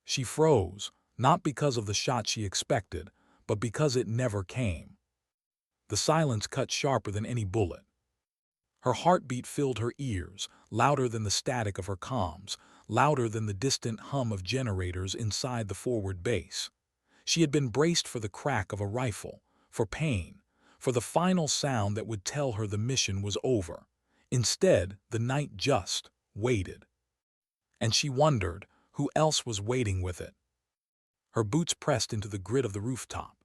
She froze, not because of the shot she expected, but because it never came. The silence cut sharper than any bullet. Her heartbeat filled her ears, louder than the static of her comms, louder than the distant hum of generators inside the forward base. She had been braced for the crack of a rifle, for pain, for the final sound that would tell her the mission was over. Instead, the night just waited. And she wondered who else was waiting with it. Her boots pressed into the grit of the rooftop.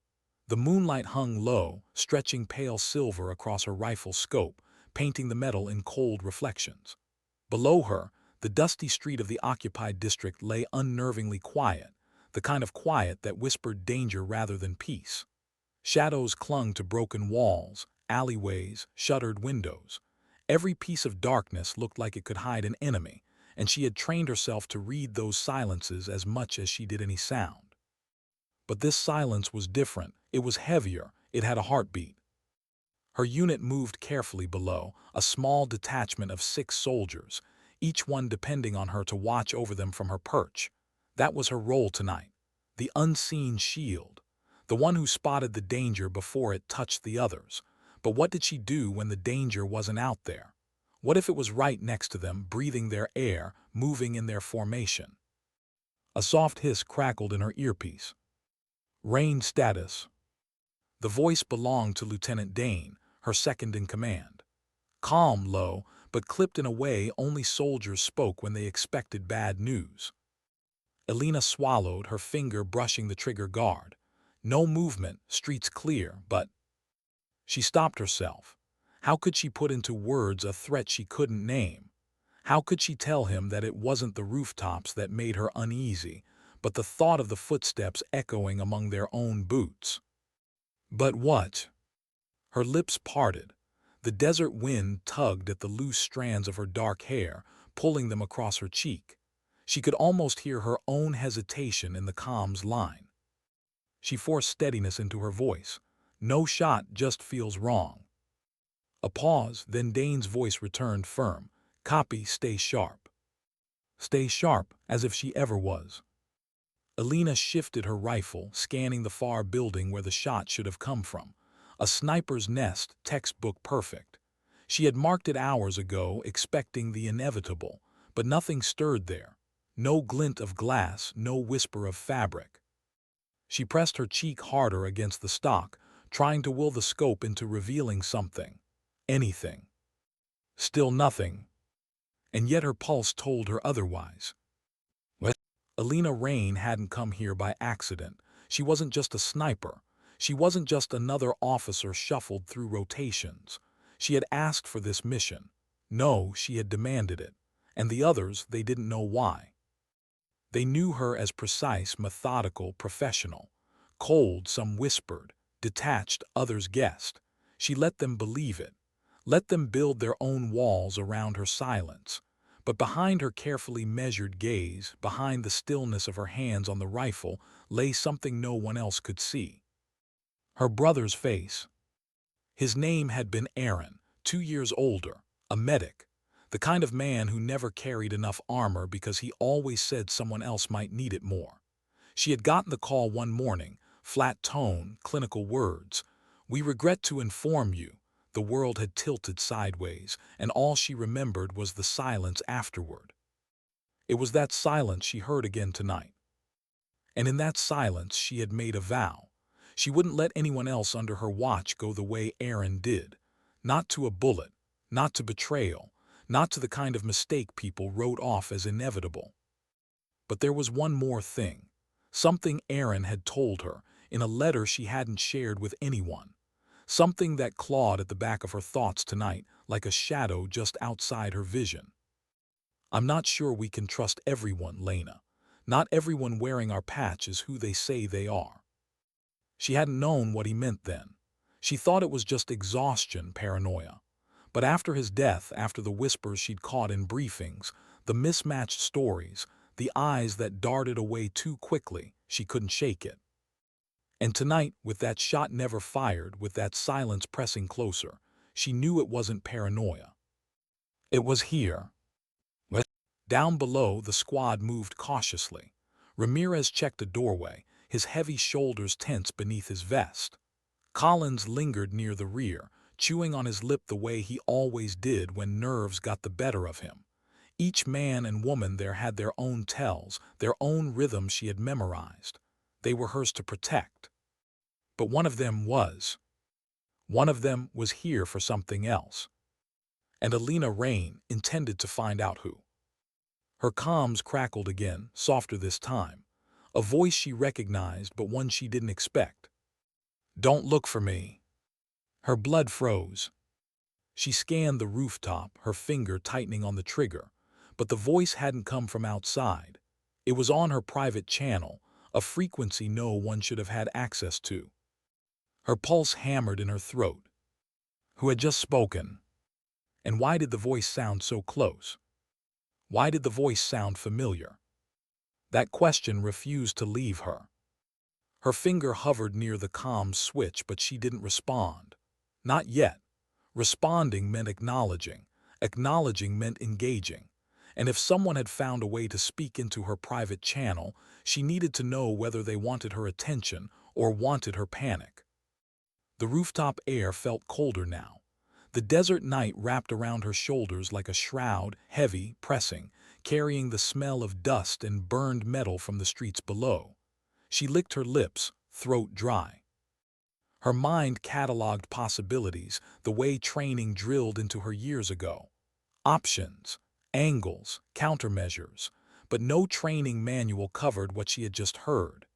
The moonlight hung low, stretching pale silver across her rifle's scope, painting the metal in cold reflections. Below her, the dusty street of the occupied district lay unnervingly quiet, the kind of quiet that whispered danger rather than peace. Shadows clung to broken walls, alleyways, shuttered windows. Every piece of darkness looked like it could hide an enemy, and she had trained herself to read those silences as much as she did any sound. But this silence was different. It was heavier. It had a heartbeat. Her unit moved carefully below, a small detachment of 6 soldiers, each one depending on her to watch over them from her perch. That was her role tonight, the unseen shield, the one who spotted the danger before it touched the others. But what did she do when the danger wasn't out there? What if it was right next to them, breathing their air, moving in their formation? A soft hiss crackled in her earpiece. Raine status. The voice belonged to Lieutenant Dane, her second in command. Calm, low, but clipped in a way only soldiers spoke when they expected bad news. Elena swallowed, her finger brushing the trigger guard. No movement, streets clear, but... She stopped herself. How could she put into words a threat she couldn't name? How could she tell him that it wasn't the rooftops that made her uneasy, but the thought of the footsteps echoing among their own boots? But what? Her lips parted. The desert wind tugged at the loose strands of her dark hair, pulling them across her cheek. She could almost hear her own hesitation in the comms line. She forced steadiness into her voice. No shot just feels wrong. A pause, then Dane's voice returned firm. Copy, stay sharp. Stay sharp, as if she ever was. Elena shifted her rifle, scanning the far building where the shot should have come from. A sniper's nest, textbook perfect. She had marked it hours ago, expecting the inevitable, but nothing stirred there. No glint of glass, no whisper of fabric. She pressed her cheek harder against the stock, trying to will the scope into revealing something. Anything. Still nothing. And yet her pulse told her otherwise. What? Elena Raine hadn't come here by accident. She wasn't just a sniper. She wasn't just another officer shuffled through rotations. She had asked for this mission. No, she had demanded it. And the others, they didn't know why. They knew her as precise, methodical, professional. Cold, some whispered. Detached, others guessed. She let them believe it. Let them build their own walls around her silence. But behind her carefully measured gaze, behind the stillness of her hands on the rifle, lay something no one else could see. Her brother's face. His name had been Aaron, 2 years older, a medic, the kind of man who never carried enough armor because he always said someone else might need it more. She had gotten the call one morning, flat tone, clinical words. "We regret to inform you." The world had tilted sideways, and all she remembered was the silence afterward. It was that silence she heard again tonight. And in that silence she had made a vow. She wouldn't let anyone else under her watch go the way Aaron did. Not to a bullet, not to betrayal, not to the kind of mistake people wrote off as inevitable. But there was one more thing. Something Aaron had told her, in a letter she hadn't shared with anyone. Something that clawed at the back of her thoughts tonight, like a shadow just outside her vision. "I'm not sure we can trust everyone, Lena. Not everyone wearing our patch is who they say they are." She hadn't known what he meant then. She thought it was just exhaustion, paranoia. But after his death, after the whispers she'd caught in briefings, the mismatched stories, the eyes that darted away too quickly, she couldn't shake it. And tonight, with that shot never fired, with that silence pressing closer, she knew it wasn't paranoia. It was here. Down below, the squad moved cautiously. Ramirez checked the doorway, his heavy shoulders tense beneath his vest. Collins lingered near the rear, chewing on his lip the way he always did when nerves got the better of him. Each man and woman there had their own tells, their own rhythm she had memorized. They were hers to protect. But one of them was here for something else. And Alina Raine intended to find out who. Her comms crackled again, softer this time. A voice she recognized, but one she didn't expect. "Don't look for me." Her blood froze. She scanned the rooftop, her finger tightening on the trigger, but the voice hadn't come from outside. It was on her private channel, a frequency no one should have had access to. Her pulse hammered in her throat. Who had just spoken? And why did the voice sound so close? Why did the voice sound familiar? That question refused to leave her. Her finger hovered near the comm switch, but she didn't respond. Not yet. Responding meant acknowledging. Acknowledging meant engaging. And if someone had found a way to speak into her private channel, she needed to know whether they wanted her attention or wanted her panic. The rooftop air felt colder now. The desert night wrapped around her shoulders like a shroud, heavy, pressing, carrying the smell of dust and burned metal from the streets below. She licked her lips, throat dry. Her mind cataloged possibilities, the way training drilled into her years ago. Options, angles, countermeasures, but no training manual covered what she had just heard.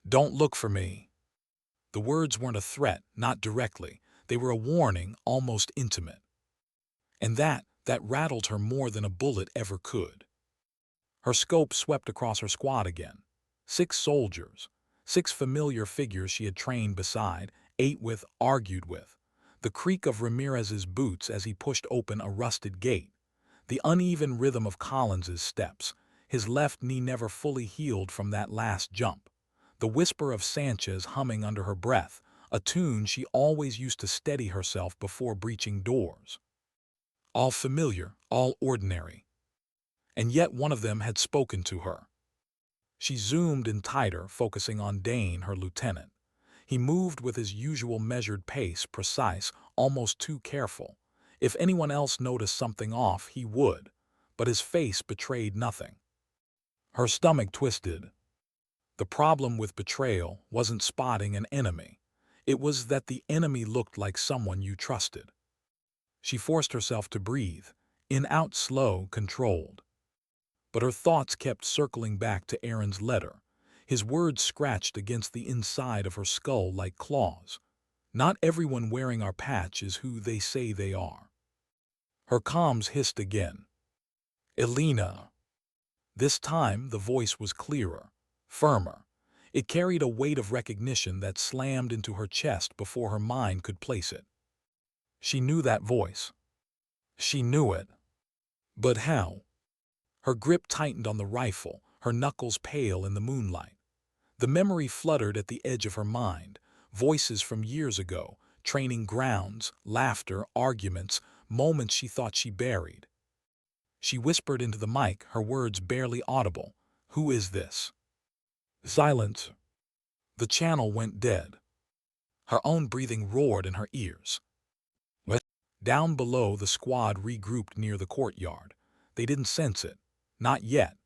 "Don't look for me." The words weren't a threat, not directly. They were a warning, almost intimate. And that rattled her more than a bullet ever could. Her scope swept across her squad again. 6 soldiers, 6 familiar figures she had trained beside, ate with, argued with. The creak of Ramirez's boots as he pushed open a rusted gate. The uneven rhythm of Collins's steps, his left knee never fully healed from that last jump. The whisper of Sanchez humming under her breath, a tune she always used to steady herself before breaching doors. All familiar, all ordinary. And yet one of them had spoken to her. She zoomed in tighter, focusing on Dane, her lieutenant. He moved with his usual measured pace, precise, almost too careful. If anyone else noticed something off, he would, but his face betrayed nothing. Her stomach twisted. The problem with betrayal wasn't spotting an enemy. It was that the enemy looked like someone you trusted. She forced herself to breathe, in out slow, controlled. But her thoughts kept circling back to Aaron's letter. His words scratched against the inside of her skull like claws. Not everyone wearing our patch is who they say they are. Her comms hissed again. "Elena." This time the voice was clearer, firmer. It carried a weight of recognition that slammed into her chest before her mind could place it. She knew that voice. She knew it. But how? Her grip tightened on the rifle, her knuckles pale in the moonlight. The memory fluttered at the edge of her mind, voices from years ago, training grounds, laughter, arguments, moments she thought she buried. She whispered into the mic, her words barely audible. "Who is this?" Silence. The channel went dead. Her own breathing roared in her ears. What? Down below, the squad regrouped near the courtyard. They didn't sense it. Not yet.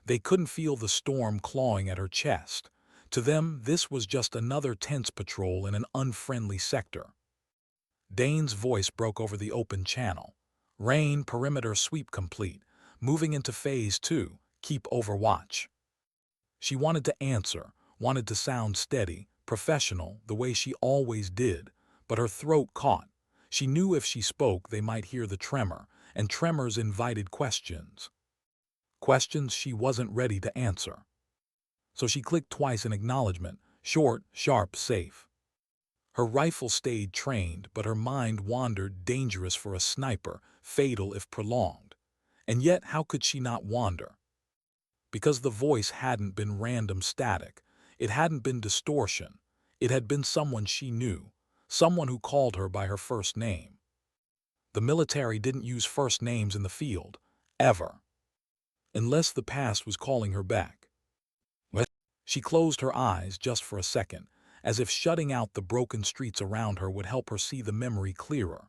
They couldn't feel the storm clawing at her chest. To them, this was just another tense patrol in an unfriendly sector. Dane's voice broke over the open channel. "Raine, perimeter sweep complete. Moving into phase 2. Keep overwatch." She wanted to answer, wanted to sound steady, professional, the way she always did, but her throat caught. She knew if she spoke they might hear the tremor, and tremors invited questions. Questions she wasn't ready to answer. So she clicked twice in acknowledgment, short, sharp, safe. Her rifle stayed trained, but her mind wandered, dangerous for a sniper, fatal if prolonged. And yet how could she not wander? Because the voice hadn't been random static. It hadn't been distortion. It had been someone she knew, someone who called her by her first name. The military didn't use first names in the field, ever. Unless the past was calling her back. She closed her eyes just for a second, as if shutting out the broken streets around her would help her see the memory clearer.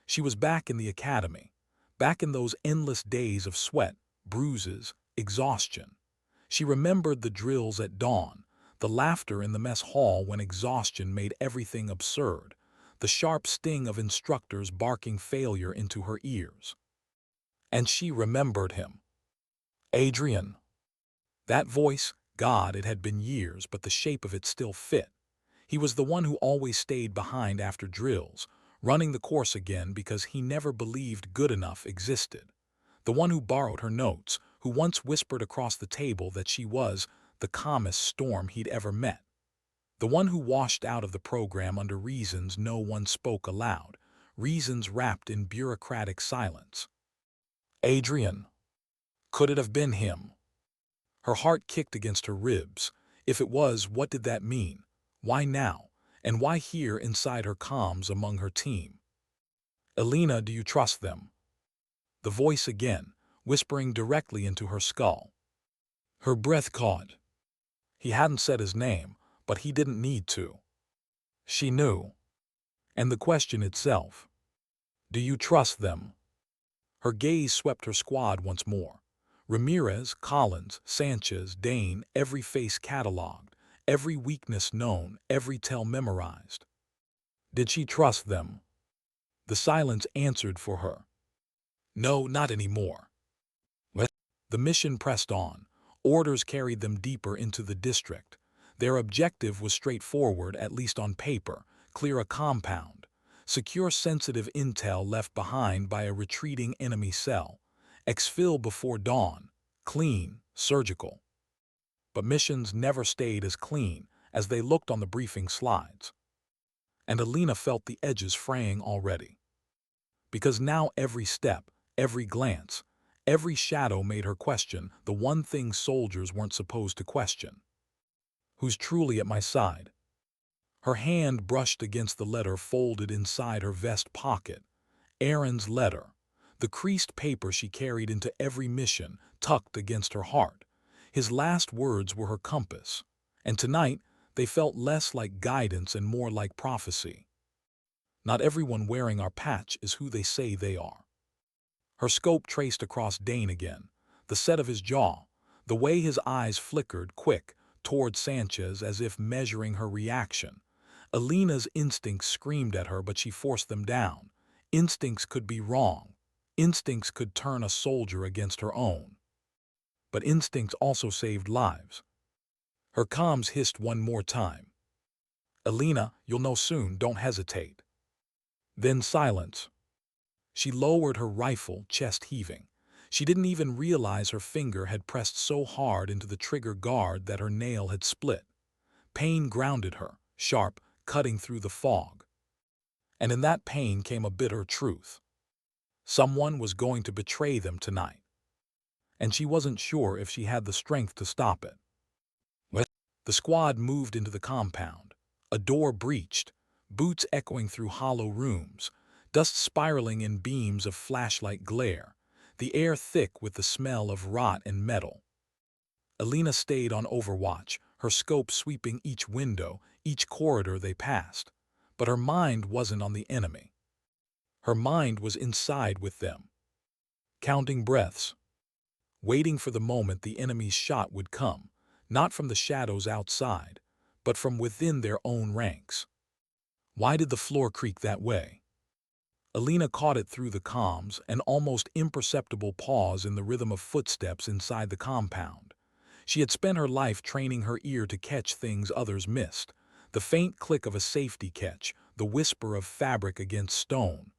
She was back in the academy, back in those endless days of sweat, bruises, exhaustion. She remembered the drills at dawn, the laughter in the mess hall when exhaustion made everything absurd, the sharp sting of instructors barking failure into her ears. And she remembered him. Adrian. That voice, God, it had been years, but the shape of it still fit. He was the one who always stayed behind after drills, running the course again because he never believed good enough existed. The one who borrowed her notes, who once whispered across the table that she was the calmest storm he'd ever met. The one who washed out of the program under reasons no one spoke aloud, reasons wrapped in bureaucratic silence. Adrian. Could it have been him? Her heart kicked against her ribs. If it was, what did that mean? Why now? And why here inside her comms among her team? Elena, do you trust them? The voice again, whispering directly into her skull. Her breath caught. He hadn't said his name, but he didn't need to. She knew. And the question itself. Do you trust them? Her gaze swept her squad once more. Ramirez, Collins, Sanchez, Dane, every face catalogued, every weakness known, every tell memorized. Did she trust them? The silence answered for her. No, not anymore. What? The mission pressed on. Orders carried them deeper into the district. Their objective was straightforward, at least on paper: clear a compound, secure sensitive intel left behind by a retreating enemy cell, exfil before dawn, clean, surgical. But missions never stayed as clean as they looked on the briefing slides. And Elena felt the edges fraying already. Because now every step, every glance, every shadow made her question the one thing soldiers weren't supposed to question. Who's truly at my side? Her hand brushed against the letter folded inside her vest pocket. Aaron's letter, the creased paper she carried into every mission, tucked against her heart. His last words were her compass, and tonight they felt less like guidance and more like prophecy. Not everyone wearing our patch is who they say they are. Her scope traced across Dane again, the set of his jaw, the way his eyes flickered quick toward Sanchez as if measuring her reaction. Elena's instincts screamed at her, but she forced them down. Instincts could be wrong. Instincts could turn a soldier against her own. But instincts also saved lives. Her comms hissed one more time. Elena, you'll know soon, don't hesitate. Then silence. She lowered her rifle, chest heaving. She didn't even realize her finger had pressed so hard into the trigger guard that her nail had split. Pain grounded her, sharp, cutting through the fog. And in that pain came a bitter truth. Someone was going to betray them tonight. And she wasn't sure if she had the strength to stop it. What? The squad moved into the compound. A door breached, boots echoing through hollow rooms, dust spiraling in beams of flashlight glare, the air thick with the smell of rot and metal. Elena stayed on overwatch, her scope sweeping each window, each corridor they passed. But her mind wasn't on the enemy. Her mind was inside with them, counting breaths, waiting for the moment the enemy's shot would come, not from the shadows outside, but from within their own ranks. Why did the floor creak that way? Elena caught it through the comms, an almost imperceptible pause in the rhythm of footsteps inside the compound. She had spent her life training her ear to catch things others missed, the faint click of a safety catch, the whisper of fabric against stone.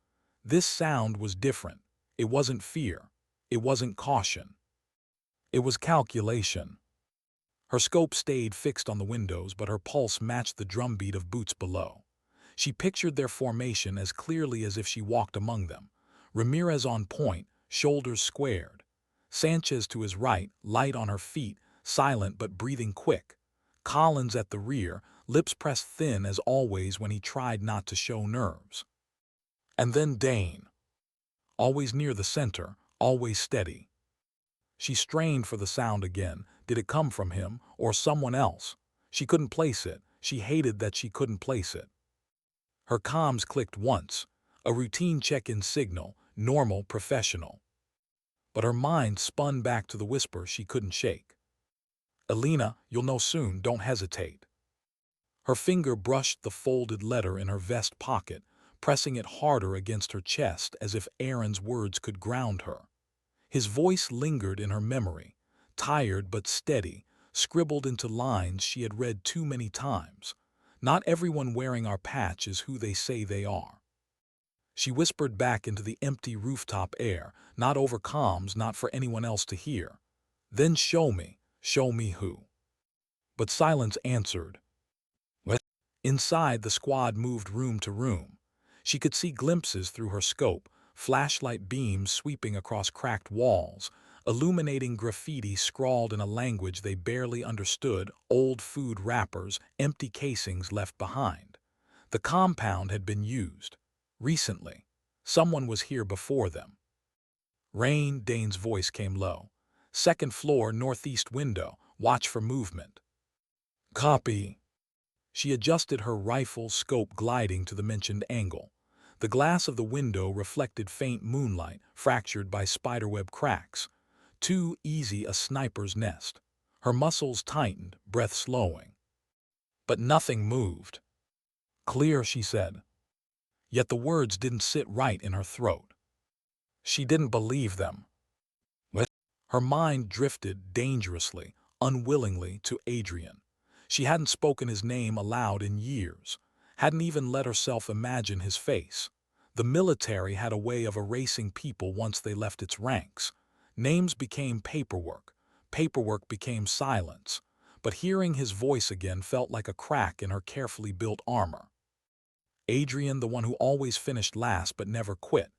This sound was different. It wasn't fear. It wasn't caution. It was calculation. Her scope stayed fixed on the windows, but her pulse matched the drumbeat of boots below. She pictured their formation as clearly as if she walked among them. Ramirez on point, shoulders squared. Sanchez to his right, light on her feet, silent but breathing quick. Collins at the rear, lips pressed thin as always when he tried not to show nerves. And then Dane. Always near the center, always steady. She strained for the sound again. Did it come from him or someone else? She couldn't place it. She hated that she couldn't place it. Her comms clicked once, a routine check-in signal, normal, professional. But her mind spun back to the whisper she couldn't shake. Elena, you'll know soon, don't hesitate. Her finger brushed the folded letter in her vest pocket, pressing it harder against her chest as if Aaron's words could ground her. His voice lingered in her memory, tired but steady, scribbled into lines she had read too many times. Not everyone wearing our patch is who they say they are. She whispered back into the empty rooftop air, not over comms, not for anyone else to hear. Then show me who. But silence answered. What? Inside, the squad moved room to room. She could see glimpses through her scope, flashlight beams sweeping across cracked walls, illuminating graffiti scrawled in a language they barely understood, old food wrappers, empty casings left behind. The compound had been used. Recently. Someone was here before them. Raine, Dane's voice came low. Second floor, northeast window. Watch for movement. Copy. She adjusted her rifle scope, gliding to the mentioned angle. The glass of the window reflected faint moonlight, fractured by spiderweb cracks. Too easy a sniper's nest. Her muscles tightened, breath slowing. But nothing moved. Clear, she said. Yet the words didn't sit right in her throat. She didn't believe them. What? Her mind drifted dangerously, unwillingly, to Adrian. She hadn't spoken his name aloud in years, hadn't even let herself imagine his face. The military had a way of erasing people once they left its ranks. Names became paperwork. Paperwork became silence. But hearing his voice again felt like a crack in her carefully built armor. Adrian, the one who always finished last but never quit.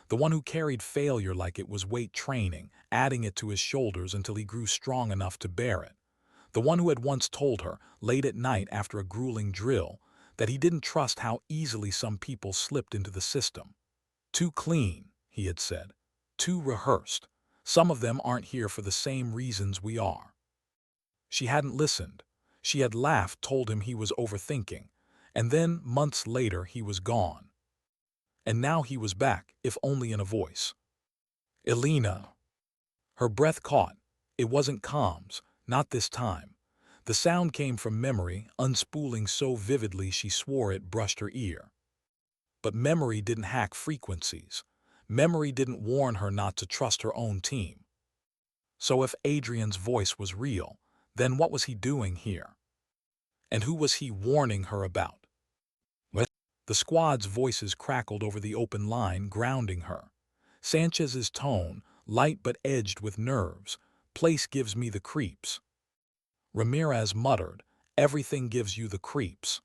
The one who carried failure like it was weight training, adding it to his shoulders until he grew strong enough to bear it. The one who had once told her, late at night after a grueling drill, that he didn't trust how easily some people slipped into the system. Too clean, he had said. Too rehearsed. Some of them aren't here for the same reasons we are. She hadn't listened. She had laughed, told him he was overthinking. And then, months later, he was gone. And now he was back, if only in a voice. Elena. Her breath caught. It wasn't comms, not this time. The sound came from memory, unspooling so vividly she swore it brushed her ear. But memory didn't hack frequencies. Memory didn't warn her not to trust her own team. So if Adrian's voice was real, then what was he doing here? And who was he warning her about? What? The squad's voices crackled over the open line, grounding her. Sanchez's tone, light but edged with nerves. Place gives me the creeps. Ramirez muttered, everything gives you the creeps.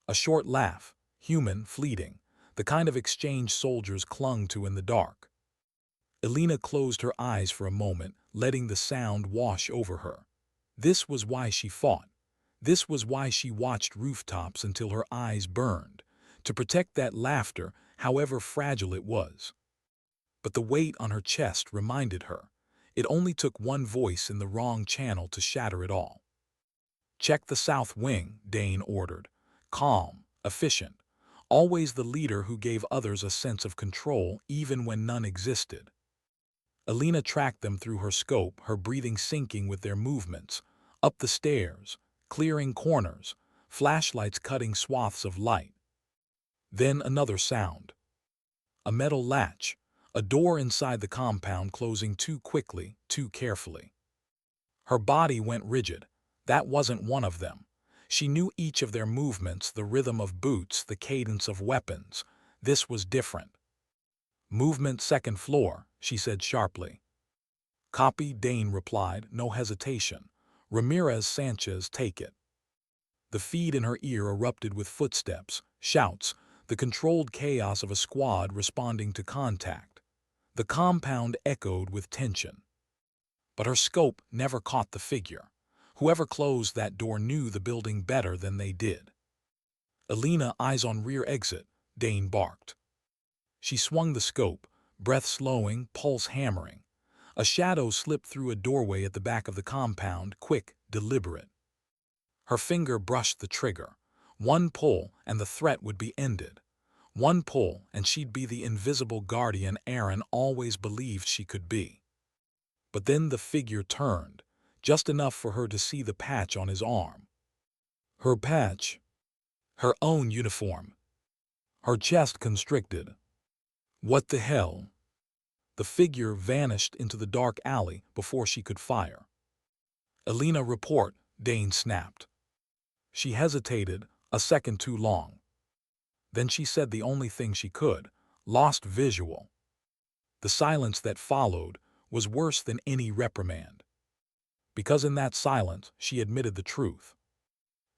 A short laugh, human, fleeting, the kind of exchange soldiers clung to in the dark. Elena closed her eyes for a moment, letting the sound wash over her. This was why she fought. This was why she watched rooftops until her eyes burned, to protect that laughter, however fragile it was. But the weight on her chest reminded her, it only took one voice in the wrong channel to shatter it all. Check the south wing, Dane ordered. Calm, efficient, always the leader who gave others a sense of control even when none existed. Elena tracked them through her scope, her breathing syncing with their movements, up the stairs, clearing corners, flashlights cutting swaths of light. Then another sound. A metal latch, a door inside the compound closing too quickly, too carefully. Her body went rigid. That wasn't one of them. She knew each of their movements, the rhythm of boots, the cadence of weapons. This was different. Movement second floor, she said sharply. Copy, Dane replied, no hesitation. Ramirez, Sanchez, take it. The feed in her ear erupted with footsteps, shouts, the controlled chaos of a squad responding to contact. The compound echoed with tension. But her scope never caught the figure. Whoever closed that door knew the building better than they did. Elena, eyes on rear exit, Dane barked. She swung the scope, breath slowing, pulse hammering. A shadow slipped through a doorway at the back of the compound, quick, deliberate. Her finger brushed the trigger. One pull, and the threat would be ended. One pull, and she'd be the invisible guardian Aaron always believed she could be. But then the figure turned, just enough for her to see the patch on his arm. Her patch. Her own uniform. Her chest constricted. What the hell? The figure vanished into the dark alley before she could fire. "Elena, report," Dane snapped. She hesitated, a second too long. Then she said the only thing she could, "Lost visual." The silence that followed was worse than any reprimand. Because in that silence she admitted the truth.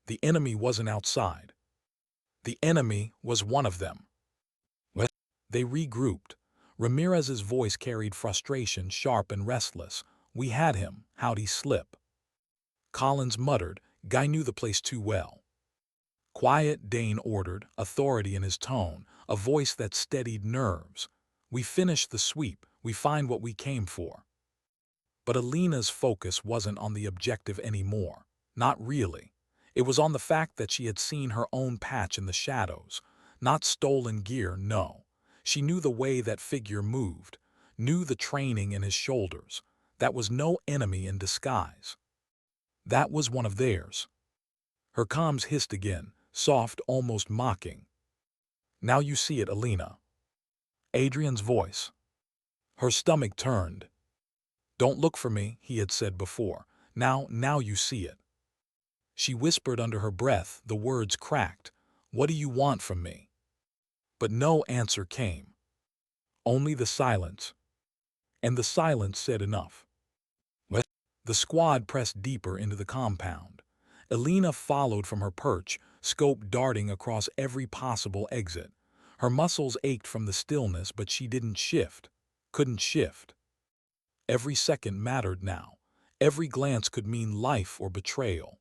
The enemy wasn't outside. The enemy was one of them. What? They regrouped. Ramirez's voice carried frustration, sharp and restless. "We had him. How'd he slip?" Collins muttered. "Guy knew the place too well." "Quiet," Dane ordered, authority in his tone, a voice that steadied nerves. "We finish the sweep. We find what we came for." But Elena's focus wasn't on the objective anymore. Not really. It was on the fact that she had seen her own patch in the shadows. Not stolen gear, no. She knew the way that figure moved, knew the training in his shoulders. That was no enemy in disguise. That was one of theirs. Her comms hissed again, soft, almost mocking. "Now you see it, Elena." Adrian's voice. Her stomach turned. "Don't look for me," he had said before. Now you see it." She whispered under her breath, the words cracked. "What do you want from me?" But no answer came. Only the silence. And the silence said enough. What? The squad pressed deeper into the compound. Elena followed from her perch, scope darting across every possible exit. Her muscles ached from the stillness, but she didn't shift. Couldn't shift. Every second mattered now. Every glance could mean life or betrayal.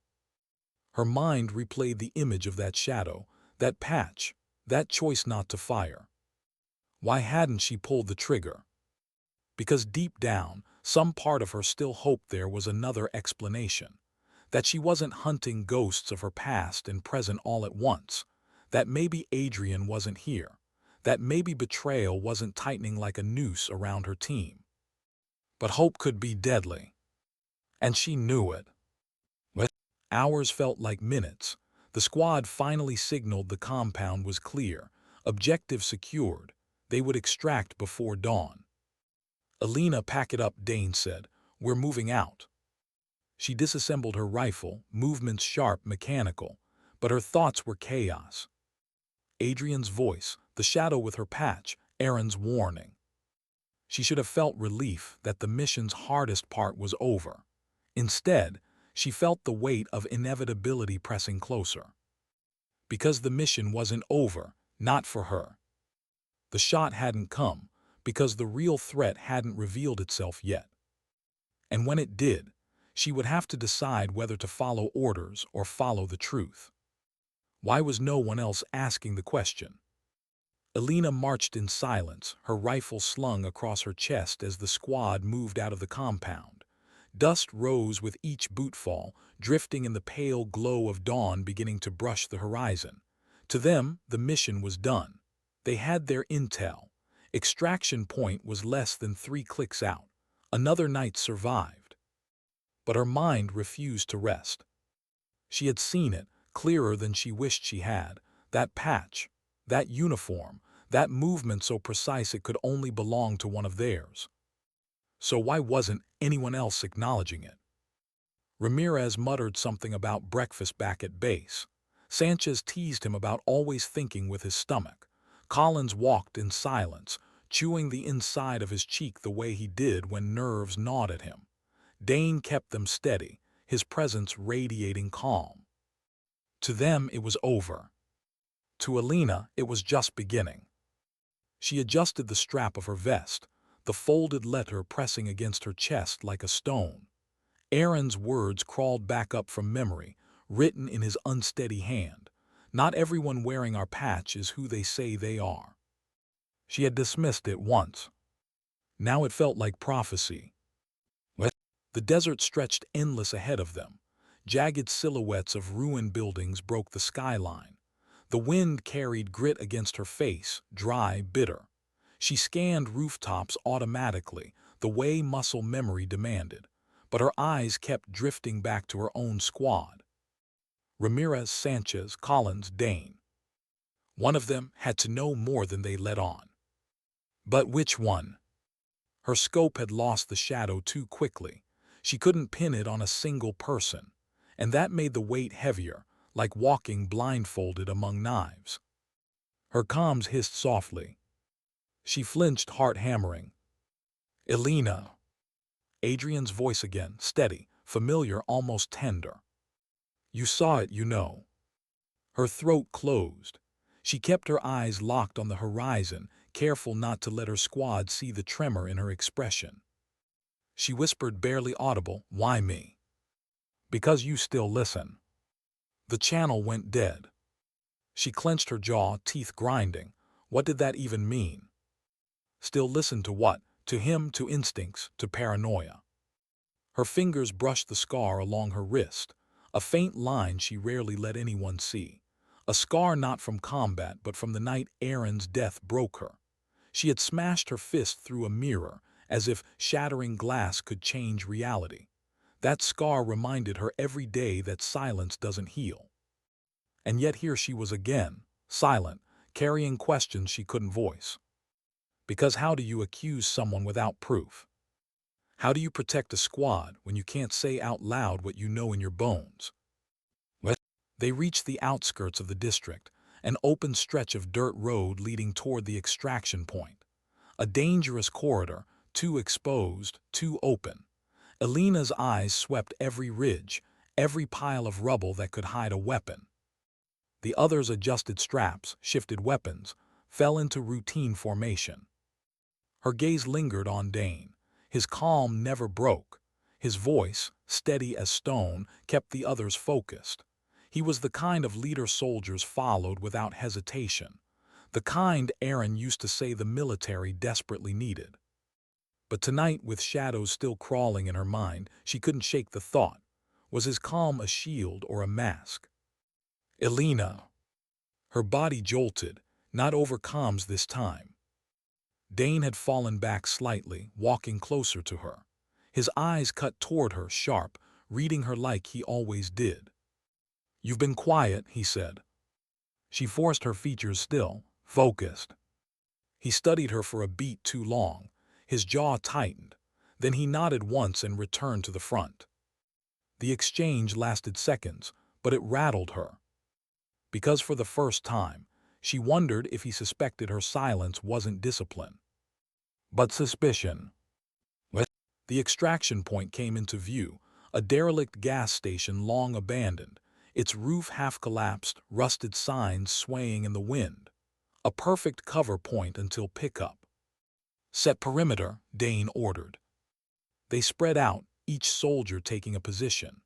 Her mind replayed the image of that shadow, that patch, that choice not to fire. Why hadn't she pulled the trigger? Because deep down, some part of her still hoped there was another explanation. That she wasn't hunting ghosts of her past and present all at once. That maybe Adrian wasn't here. That maybe betrayal wasn't tightening like a noose around her team. But hope could be deadly. And she knew it. What? Hours felt like minutes. The squad finally signaled the compound was clear. Objective secured. They would extract before dawn. "Elena, pack it up," Dane said. "We're moving out." She disassembled her rifle, movements sharp, mechanical, but her thoughts were chaos. Adrian's voice, the shadow with her patch, Aaron's warning. She should have felt relief that the mission's hardest part was over. Instead, she felt the weight of inevitability pressing closer. Because the mission wasn't over, not for her. The shot hadn't come, because the real threat hadn't revealed itself yet. And when it did, she would have to decide whether to follow orders or follow the truth. Why was no one else asking the question? Elena marched in silence, her rifle slung across her chest as the squad moved out of the compound. Dust rose with each bootfall, drifting in the pale glow of dawn beginning to brush the horizon. To them, the mission was done. They had their intel. Extraction point was less than 3 clicks out. Another night survived. But her mind refused to rest. She had seen it, clearer than she wished she had. That patch, that uniform, that movement so precise it could only belong to one of theirs. So why wasn't anyone else acknowledging it? Ramirez muttered something about breakfast back at base. Sanchez teased him about always thinking with his stomach. Collins walked in silence, chewing the inside of his cheek the way he did when nerves gnawed at him. Dane kept them steady, his presence radiating calm. To them it was over. To Elena it was just beginning. She adjusted the strap of her vest, the folded letter pressing against her chest like a stone. Aaron's words crawled back up from memory, written in his unsteady hand. "Not everyone wearing our patch is who they say they are." She had dismissed it once. Now it felt like prophecy. The desert stretched endless ahead of them. Jagged silhouettes of ruined buildings broke the skyline. The wind carried grit against her face, dry, bitter. She scanned rooftops automatically, the way muscle memory demanded, but her eyes kept drifting back to her own squad. Ramirez, Sanchez, Collins, Dane. One of them had to know more than they let on. But which one? Her scope had lost the shadow too quickly. She couldn't pin it on a single person, and that made the weight heavier, like walking blindfolded among knives. Her comms hissed softly. She flinched, heart hammering. Elena. Adrian's voice again, steady, familiar, almost tender. You saw it, you know. Her throat closed. She kept her eyes locked on the horizon, careful not to let her squad see the tremor in her expression. She whispered, barely audible, "Why me?" "Because you still listen." The channel went dead. She clenched her jaw, teeth grinding. What did that even mean? Still listen to what? To him, to instincts, to paranoia. Her fingers brushed the scar along her wrist, a faint line she rarely let anyone see. A scar not from combat, but from the night Aaron's death broke her. She had smashed her fist through a mirror, as if shattering glass could change reality. That scar reminded her every day that silence doesn't heal. And yet here she was again, silent, carrying questions she couldn't voice. Because how do you accuse someone without proof? How do you protect a squad when you can't say out loud what you know in your bones? They reached the outskirts of the district, an open stretch of dirt road leading toward the extraction point. A dangerous corridor, too exposed, too open. Elena's eyes swept every ridge, every pile of rubble that could hide a weapon. The others adjusted straps, shifted weapons, fell into routine formation. Her gaze lingered on Dane. His calm never broke. His voice, steady as stone, kept the others focused. He was the kind of leader soldiers followed without hesitation, the kind Aaron used to say the military desperately needed. But tonight, with shadows still crawling in her mind, she couldn't shake the thought. Was his calm a shield or a mask? Elena. Her body jolted, not over comms this time. Dane had fallen back slightly, walking closer to her. His eyes cut toward her, sharp, reading her like he always did. "You've been quiet," he said. She forced her features still, focused. He studied her for a beat too long. His jaw tightened. Then he nodded once and returned to the front. The exchange lasted seconds, but it rattled her. Because for the first time, she wondered if he suspected her silence wasn't discipline, but suspicion. The extraction point came into view, a derelict gas station long abandoned, its roof half-collapsed, rusted signs swaying in the wind. A perfect cover point until pickup. "Set perimeter," Dane ordered. They spread out, each soldier taking a position.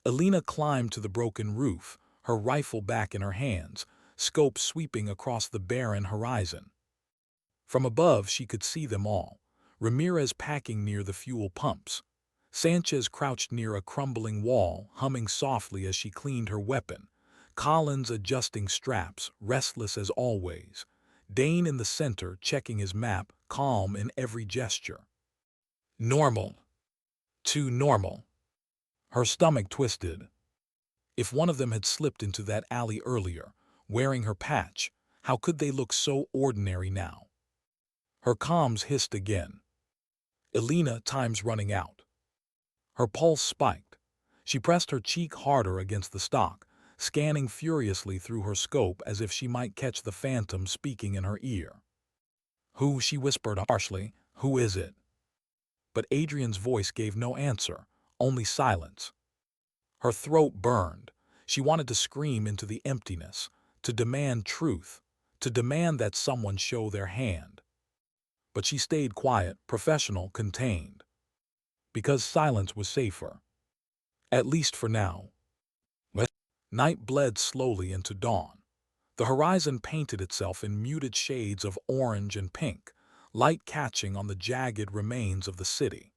Elena climbed to the broken roof, her rifle back in her hands, scope sweeping across the barren horizon. From above she could see them all. Ramirez packing near the fuel pumps. Sanchez crouched near a crumbling wall, humming softly as she cleaned her weapon. Collins adjusting straps, restless as always. Dane in the center, checking his map, calm in every gesture. Normal. Too normal. Her stomach twisted. If one of them had slipped into that alley earlier, wearing her patch, how could they look so ordinary now? Her comms hissed again. "Elena, time's running out." Her pulse spiked. She pressed her cheek harder against the stock, scanning furiously through her scope as if she might catch the phantom speaking in her ear. "Who?" she whispered harshly. "Who is it?" But Adrian's voice gave no answer, only silence. Her throat burned. She wanted to scream into the emptiness, to demand truth, to demand that someone show their hand. But she stayed quiet, professional, contained. Because silence was safer. At least for now. Night bled slowly into dawn. The horizon painted itself in muted shades of orange and pink, light catching on the jagged remains of the city.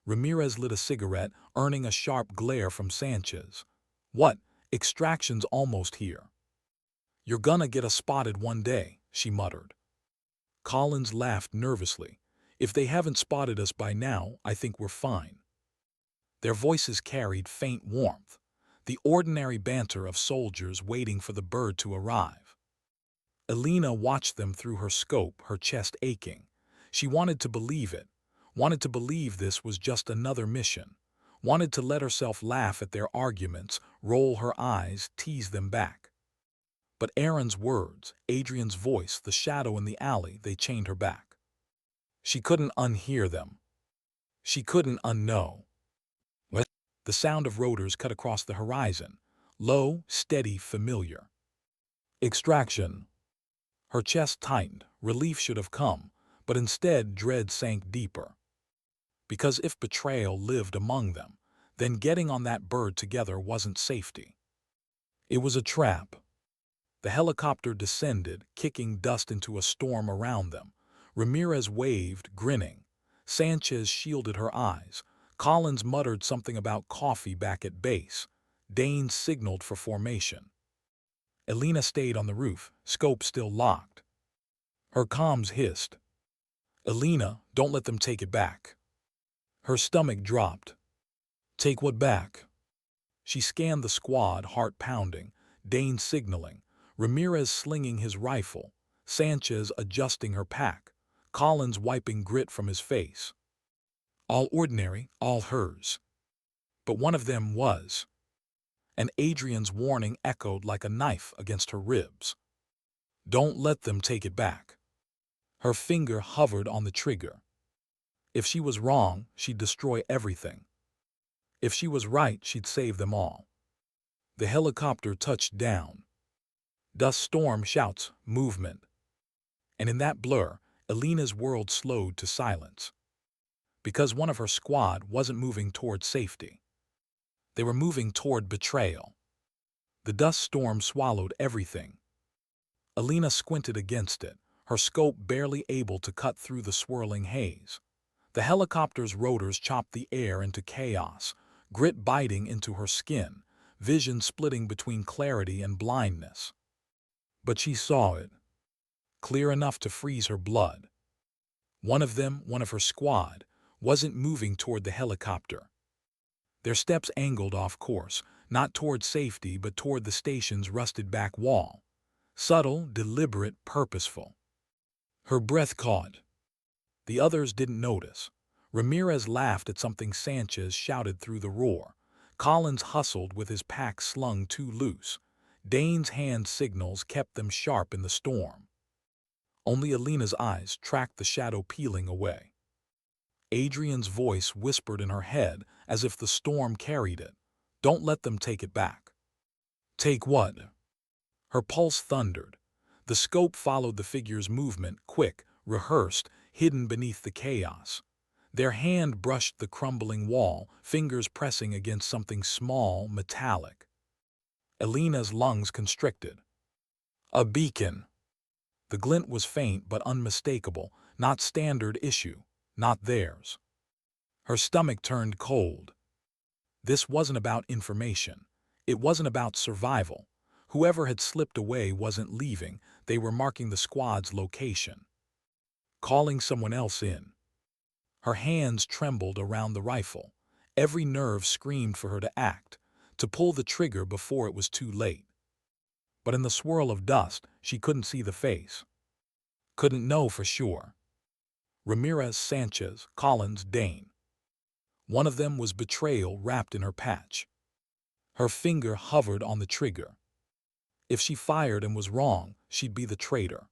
Ramirez lit a cigarette, earning a sharp glare from Sanchez. What? Extraction's almost here. You're gonna get us spotted one day, she muttered. Collins laughed nervously. If they haven't spotted us by now, I think we're fine. Their voices carried faint warmth, the ordinary banter of soldiers waiting for the bird to arrive. Elena watched them through her scope, her chest aching. She wanted to believe it, wanted to believe this was just another mission, wanted to let herself laugh at their arguments, roll her eyes, tease them back. But Aaron's words, Adrian's voice, the shadow in the alley, they chained her back. She couldn't unhear them. She couldn't unknow. What? The sound of rotors cut across the horizon, low, steady, familiar. Extraction. Her chest tightened. Relief should have come, but instead dread sank deeper. Because if betrayal lived among them, then getting on that bird together wasn't safety. It was a trap. The helicopter descended, kicking dust into a storm around them. Ramirez waved, grinning. Sanchez shielded her eyes. Collins muttered something about coffee back at base. Dane signaled for formation. Elena stayed on the roof, scope still locked. Her comms hissed. Elena, don't let them take it back. Her stomach dropped. Take what back? She scanned the squad, heart pounding. Dane signaling. Ramirez slinging his rifle. Sanchez adjusting her pack. Collins wiping grit from his face. All ordinary, all hers. But one of them was. And Adrian's warning echoed like a knife against her ribs. Don't let them take it back. Her finger hovered on the trigger. If she was wrong, she'd destroy everything. If she was right, she'd save them all. The helicopter touched down. Dust storm, shouts, movement. And in that blur, Elena's world slowed to silence. Because one of her squad wasn't moving toward safety. They were moving toward betrayal. The dust storm swallowed everything. Elena squinted against it, her scope barely able to cut through the swirling haze. The helicopter's rotors chopped the air into chaos, grit biting into her skin, vision splitting between clarity and blindness. But she saw it, clear enough to freeze her blood. One of them, one of her squad, wasn't moving toward the helicopter. Their steps angled off course, not toward safety but toward the station's rusted back wall. Subtle, deliberate, purposeful. Her breath caught. The others didn't notice. Ramirez laughed at something Sanchez shouted through the roar. Collins hustled with his pack slung too loose. Dane's hand signals kept them sharp in the storm. Only Elena's eyes tracked the shadow peeling away. Adrian's voice whispered in her head as if the storm carried it. Don't let them take it back. Take what? Her pulse thundered. The scope followed the figure's movement, quick, rehearsed, hidden beneath the chaos. Their hand brushed the crumbling wall, fingers pressing against something small, metallic. Elena's lungs constricted. A beacon. The glint was faint but unmistakable, not standard issue, not theirs. Her stomach turned cold. This wasn't about information. It wasn't about survival. Whoever had slipped away wasn't leaving, they were marking the squad's location. Calling someone else in. Her hands trembled around the rifle. Every nerve screamed for her to act, to pull the trigger before it was too late. But in the swirl of dust, she couldn't see the face. Couldn't know for sure. Ramirez, Sanchez, Collins, Dane. One of them was betrayal wrapped in her patch. Her finger hovered on the trigger. If she fired and was wrong, she'd be the traitor.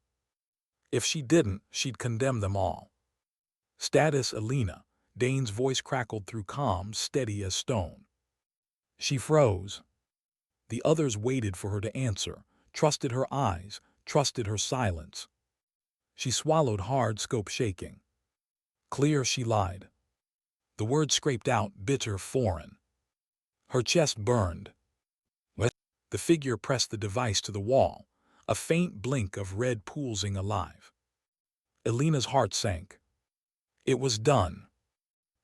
If she didn't, she'd condemn them all. Status Elena. Dane's voice crackled through comms, steady as stone. She froze. The others waited for her to answer, trusted her eyes, trusted her silence. She swallowed hard, scope shaking. Clear, she lied. The word scraped out, bitter, foreign. Her chest burned. What? The figure pressed the device to the wall, a faint blink of red pulsing alive. Elena's heart sank. It was done.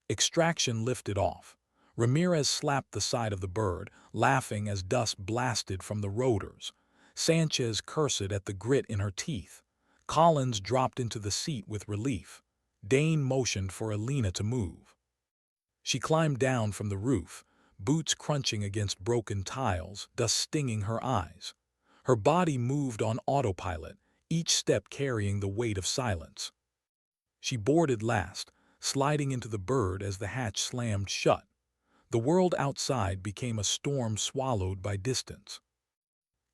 Extraction lifted off. Ramirez slapped the side of the bird, laughing as dust blasted from the rotors. Sanchez cursed at the grit in her teeth. Collins dropped into the seat with relief. Dane motioned for Alina to move. She climbed down from the roof, boots crunching against broken tiles, dust stinging her eyes. Her body moved on autopilot, each step carrying the weight of silence. She boarded last, sliding into the bird as the hatch slammed shut. The world outside became a storm swallowed by distance.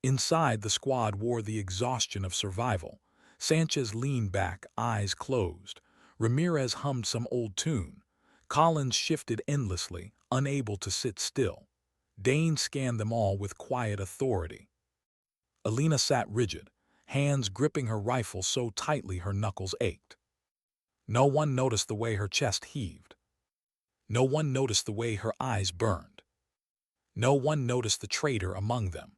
Inside, the squad wore the exhaustion of survival. Sanchez leaned back, eyes closed. Ramirez hummed some old tune. Collins shifted endlessly, unable to sit still. Dane scanned them all with quiet authority. Alina sat rigid, hands gripping her rifle so tightly her knuckles ached. No one noticed the way her chest heaved. No one noticed the way her eyes burned. No one noticed the traitor among them.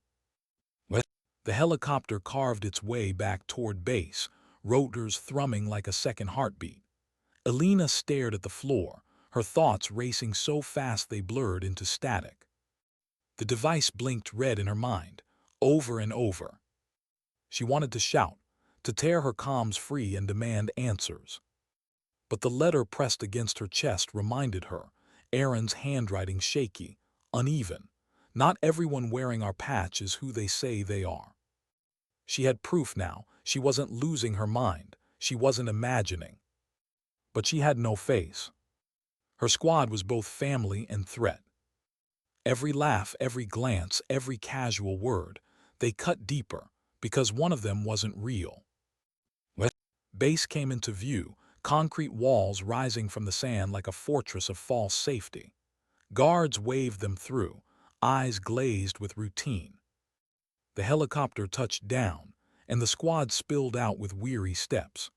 The helicopter carved its way back toward base, rotors thrumming like a second heartbeat. Alina stared at the floor, her thoughts racing so fast they blurred into static. The device blinked red in her mind, over and over. She wanted to shout, to tear her comms free and demand answers. But the letter pressed against her chest reminded her, Aaron's handwriting shaky, uneven. Not everyone wearing our patch is who they say they are. She had proof now. She wasn't losing her mind. She wasn't imagining. But she had no face. Her squad was both family and threat. Every laugh, every glance, every casual word, they cut deeper, because one of them wasn't real. Base came into view, concrete walls rising from the sand like a fortress of false safety. Guards waved them through, eyes glazed with routine. The helicopter touched down, and the squad spilled out with weary steps.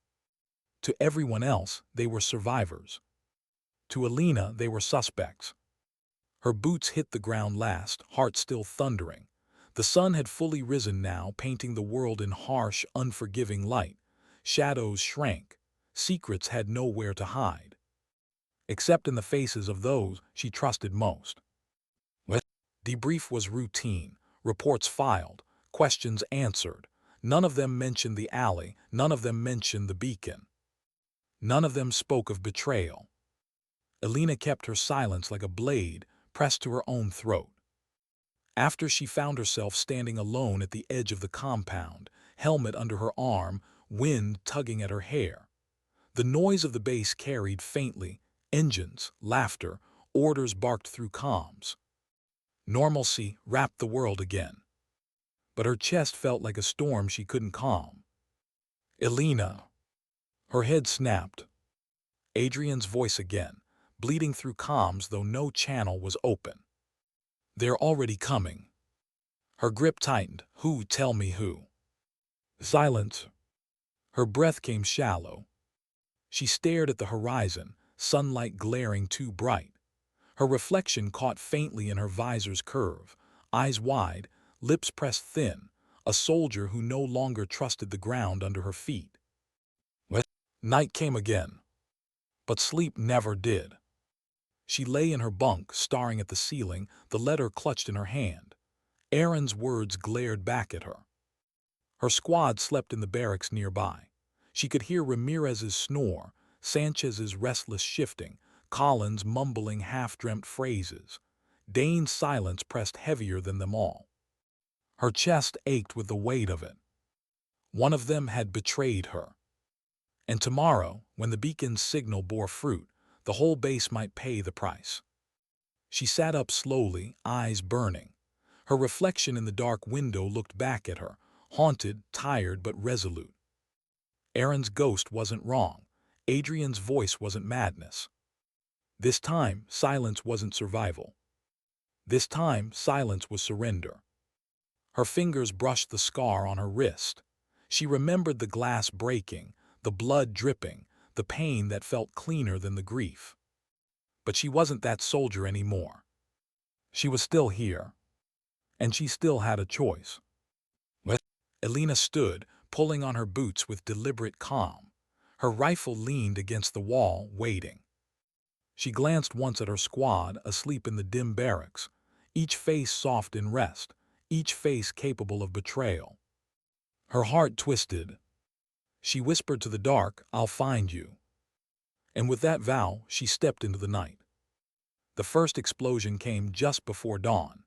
To everyone else, they were survivors. To Alina, they were suspects. Her boots hit the ground last, heart still thundering. The sun had fully risen now, painting the world in harsh, unforgiving light. Shadows shrank. Secrets had nowhere to hide. Except in the faces of those she trusted most. Debrief was routine, reports filed, questions answered. None of them mentioned the alley, none of them mentioned the beacon. None of them spoke of betrayal. Alina kept her silence like a blade pressed to her own throat. After she found herself standing alone at the edge of the compound, helmet under her arm, wind tugging at her hair. The noise of the base carried faintly, engines, laughter, orders barked through comms. Normalcy wrapped the world again. But her chest felt like a storm she couldn't calm. Alina. Her head snapped. Adrian's voice again, bleeding through comms though no channel was open. They're already coming. Her grip tightened. Who? Tell me who. Silence. Her breath came shallow. She stared at the horizon, sunlight glaring too bright. Her reflection caught faintly in her visor's curve, eyes wide, lips pressed thin, a soldier who no longer trusted the ground under her feet. Night came again, but sleep never did. She lay in her bunk, staring at the ceiling, the letter clutched in her hand. Aaron's words glared back at her. Her squad slept in the barracks nearby. She could hear Ramirez's snore, Sanchez's restless shifting, Collins mumbling half-dreamt phrases. Dane's silence pressed heavier than them all. Her chest ached with the weight of it. One of them had betrayed her. And tomorrow, when the beacon's signal bore fruit, the whole base might pay the price. She sat up slowly, eyes burning. Her reflection in the dark window looked back at her, haunted, tired but resolute. Aaron's ghost wasn't wrong. Adrian's voice wasn't madness. This time, silence wasn't survival. This time, silence was surrender. Her fingers brushed the scar on her wrist. She remembered the glass breaking, the blood dripping, the pain that felt cleaner than the grief. But she wasn't that soldier anymore. She was still here. And she still had a choice. Alina stood, pulling on her boots with deliberate calm. Her rifle leaned against the wall, waiting. She glanced once at her squad asleep in the dim barracks, each face soft in rest, each face capable of betrayal. Her heart twisted. She whispered to the dark, "I'll find you." And with that vow, she stepped into the night. The first explosion came just before dawn.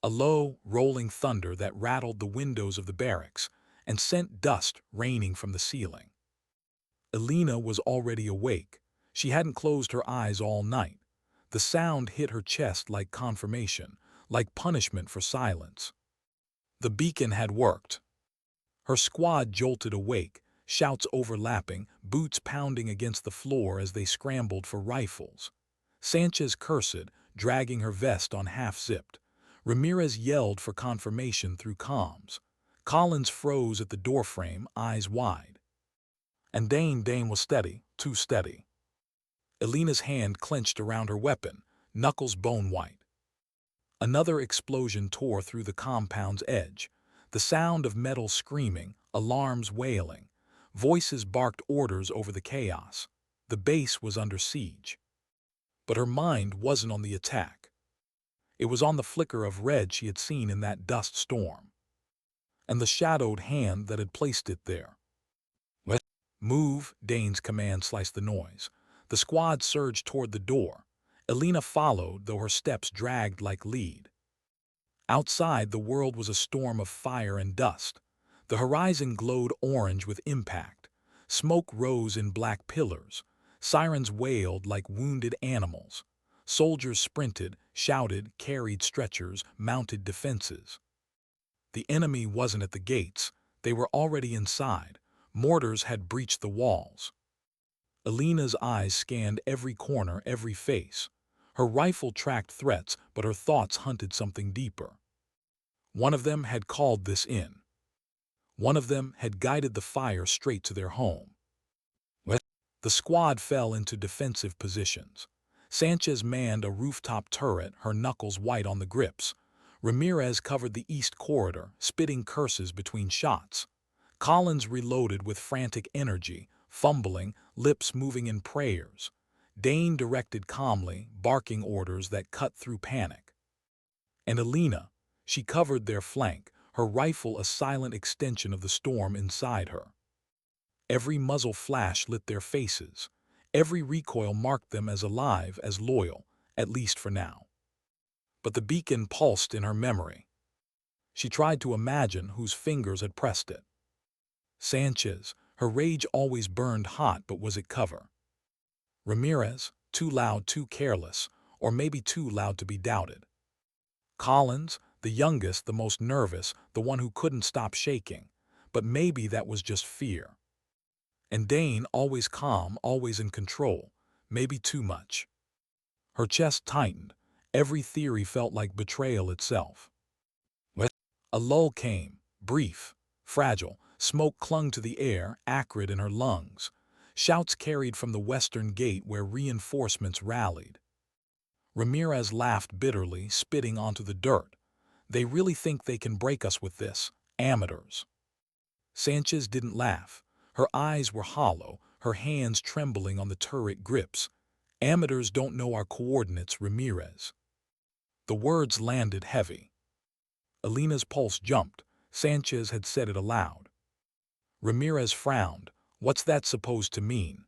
A low, rolling thunder that rattled the windows of the barracks and sent dust raining from the ceiling. Elena was already awake. She hadn't closed her eyes all night. The sound hit her chest like confirmation, like punishment for silence. The beacon had worked. Her squad jolted awake, shouts overlapping, boots pounding against the floor as they scrambled for rifles. Sanchez cursed, dragging her vest on half-zipped. Ramirez yelled for confirmation through comms. Collins froze at the doorframe, eyes wide. And Dane was steady, too steady. Elena's hand clenched around her weapon, knuckles bone-white. Another explosion tore through the compound's edge. The sound of metal screaming, alarms wailing. Voices barked orders over the chaos. The base was under siege. But her mind wasn't on the attack. It was on the flicker of red she had seen in that dust storm. And the shadowed hand that had placed it there. "Move," Dane's command sliced the noise. The squad surged toward the door. Elena followed, though her steps dragged like lead. Outside, the world was a storm of fire and dust. The horizon glowed orange with impact. Smoke rose in black pillars. Sirens wailed like wounded animals. Soldiers sprinted, shouted, carried stretchers, mounted defenses. The enemy wasn't at the gates. They were already inside. Mortars had breached the walls. Elena's eyes scanned every corner, every face. Her rifle tracked threats, but her thoughts hunted something deeper. One of them had called this in. One of them had guided the fire straight to their home. The squad fell into defensive positions. Sanchez manned a rooftop turret, her knuckles white on the grips. Ramirez covered the east corridor, spitting curses between shots. Collins reloaded with frantic energy, fumbling, lips moving in prayers. Dane directed calmly, barking orders that cut through panic. And Elena, she covered their flank, her rifle a silent extension of the storm inside her. Every muzzle flash lit their faces. Every recoil marked them as alive, as loyal, at least for now. But the beacon pulsed in her memory. She tried to imagine whose fingers had pressed it. Sanchez, her rage always burned hot, but was it cover? Ramirez, too loud, too careless, or maybe too loud to be doubted. Collins, the youngest, the most nervous, the one who couldn't stop shaking, but maybe that was just fear. And Dane, always calm, always in control, maybe too much. Her chest tightened. Every theory felt like betrayal itself. A lull came, brief, fragile. Smoke clung to the air, acrid in her lungs. Shouts carried from the western gate where reinforcements rallied. Ramirez laughed bitterly, spitting onto the dirt. "They really think they can break us with this? Amateurs." Sanchez didn't laugh. Her eyes were hollow, her hands trembling on the turret grips. "Amateurs don't know our coordinates, Ramirez." The words landed heavy. Elena's pulse jumped. Sanchez had said it aloud. Ramirez frowned. "What's that supposed to mean?"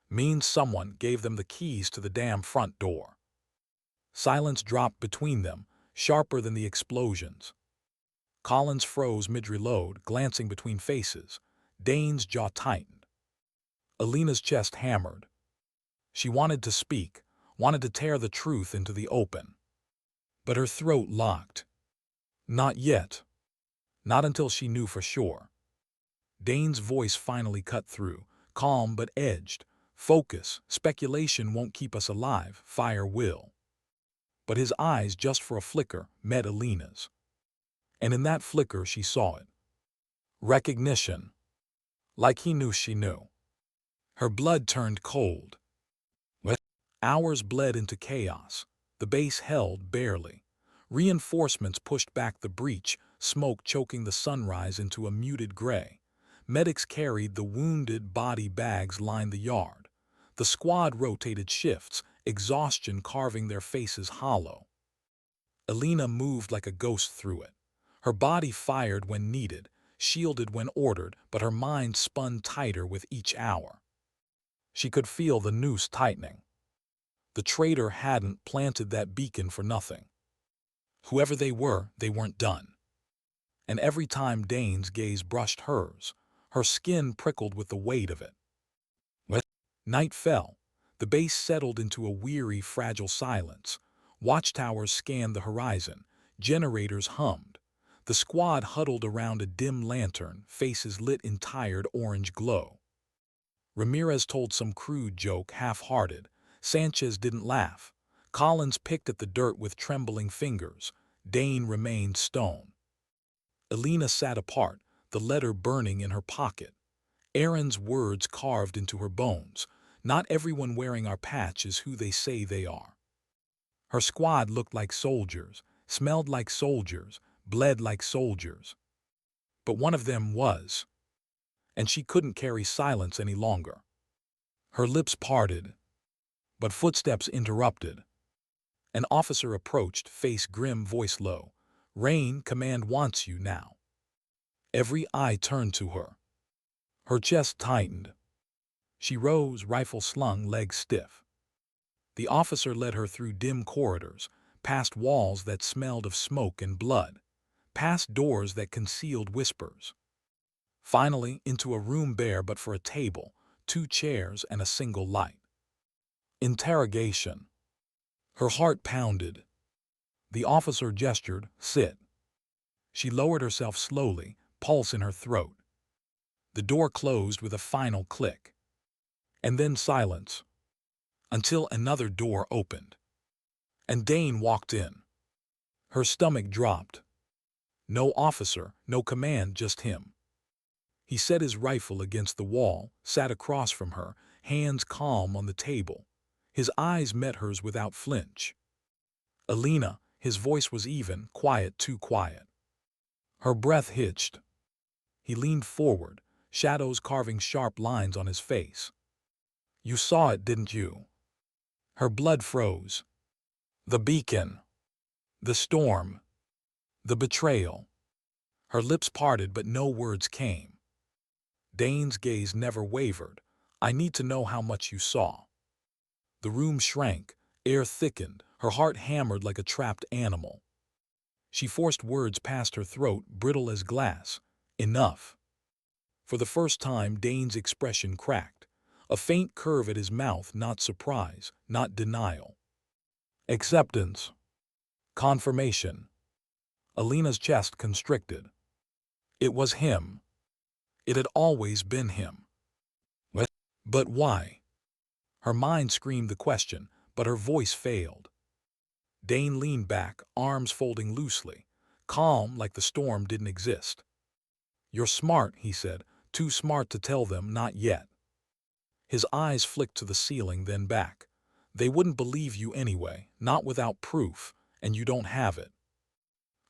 "Means someone gave them the keys to the damn front door." Silence dropped between them, sharper than the explosions. Collins froze mid-reload, glancing between faces. Dane's jaw tightened. Elena's chest hammered. She wanted to speak, wanted to tear the truth into the open. But her throat locked. Not yet. Not until she knew for sure. Dane's voice finally cut through, calm but edged. "Focus. Speculation won't keep us alive. Fire will." But his eyes, just for a flicker, met Elena's. And in that flicker she saw it. Recognition. Like he knew she knew. Her blood turned cold. Hours bled into chaos. The base held barely. Reinforcements pushed back the breach, smoke choking the sunrise into a muted gray. Medics carried the wounded, body bags lined the yard. The squad rotated shifts, exhaustion carving their faces hollow. Alina moved like a ghost through it. Her body fired when needed, shielded when ordered, but her mind spun tighter with each hour. She could feel the noose tightening. The traitor hadn't planted that beacon for nothing. Whoever they weren't done. And every time Dane's gaze brushed hers, her skin prickled with the weight of it. Night fell. The base settled into a weary, fragile silence. Watchtowers scanned the horizon. Generators hummed. The squad huddled around a dim lantern, faces lit in tired orange glow. Ramirez told some crude joke, half-hearted. Sanchez didn't laugh. Collins picked at the dirt with trembling fingers. Dane remained stone. Alina sat apart, the letter burning in her pocket. Aaron's words carved into her bones. Not everyone wearing our patch is who they say they are. Her squad looked like soldiers, smelled like soldiers, bled like soldiers. But one of them was. And she couldn't carry silence any longer. Her lips parted, but footsteps interrupted. An officer approached, face grim, voice low. "Raine, command wants you now." Every eye turned to her. Her chest tightened. She rose, rifle slung, legs stiff. The officer led her through dim corridors, past walls that smelled of smoke and blood, past doors that concealed whispers. Finally, into a room bare but for a table, 2 chairs, and a single light. Interrogation. Her heart pounded. The officer gestured, "Sit." She lowered herself slowly, pulse in her throat. The door closed with a final click. And then silence. Until another door opened. And Dane walked in. Her stomach dropped. No officer, no command, just him. He set his rifle against the wall, sat across from her, hands calm on the table. His eyes met hers without flinch. "Alina," his voice was even, quiet, too quiet. Her breath hitched. He leaned forward, shadows carving sharp lines on his face. "You saw it, didn't you?" Her blood froze. The beacon. The storm. The betrayal. Her lips parted, but no words came. Dane's gaze never wavered. "I need to know how much you saw." The room shrank, air thickened, her heart hammered like a trapped animal. She forced words past her throat, brittle as glass. "Enough." For the first time, Dane's expression cracked. A faint curve at his mouth, not surprise, not denial. Acceptance. Confirmation. Alina's chest constricted. It was him. It had always been him. What? But why? Her mind screamed the question, but her voice failed. Dane leaned back, arms folding loosely, calm like the storm didn't exist. "You're smart," he said, "too smart to tell them, not yet." His eyes flicked to the ceiling, then back. "They wouldn't believe you anyway, not without proof, and you don't have it."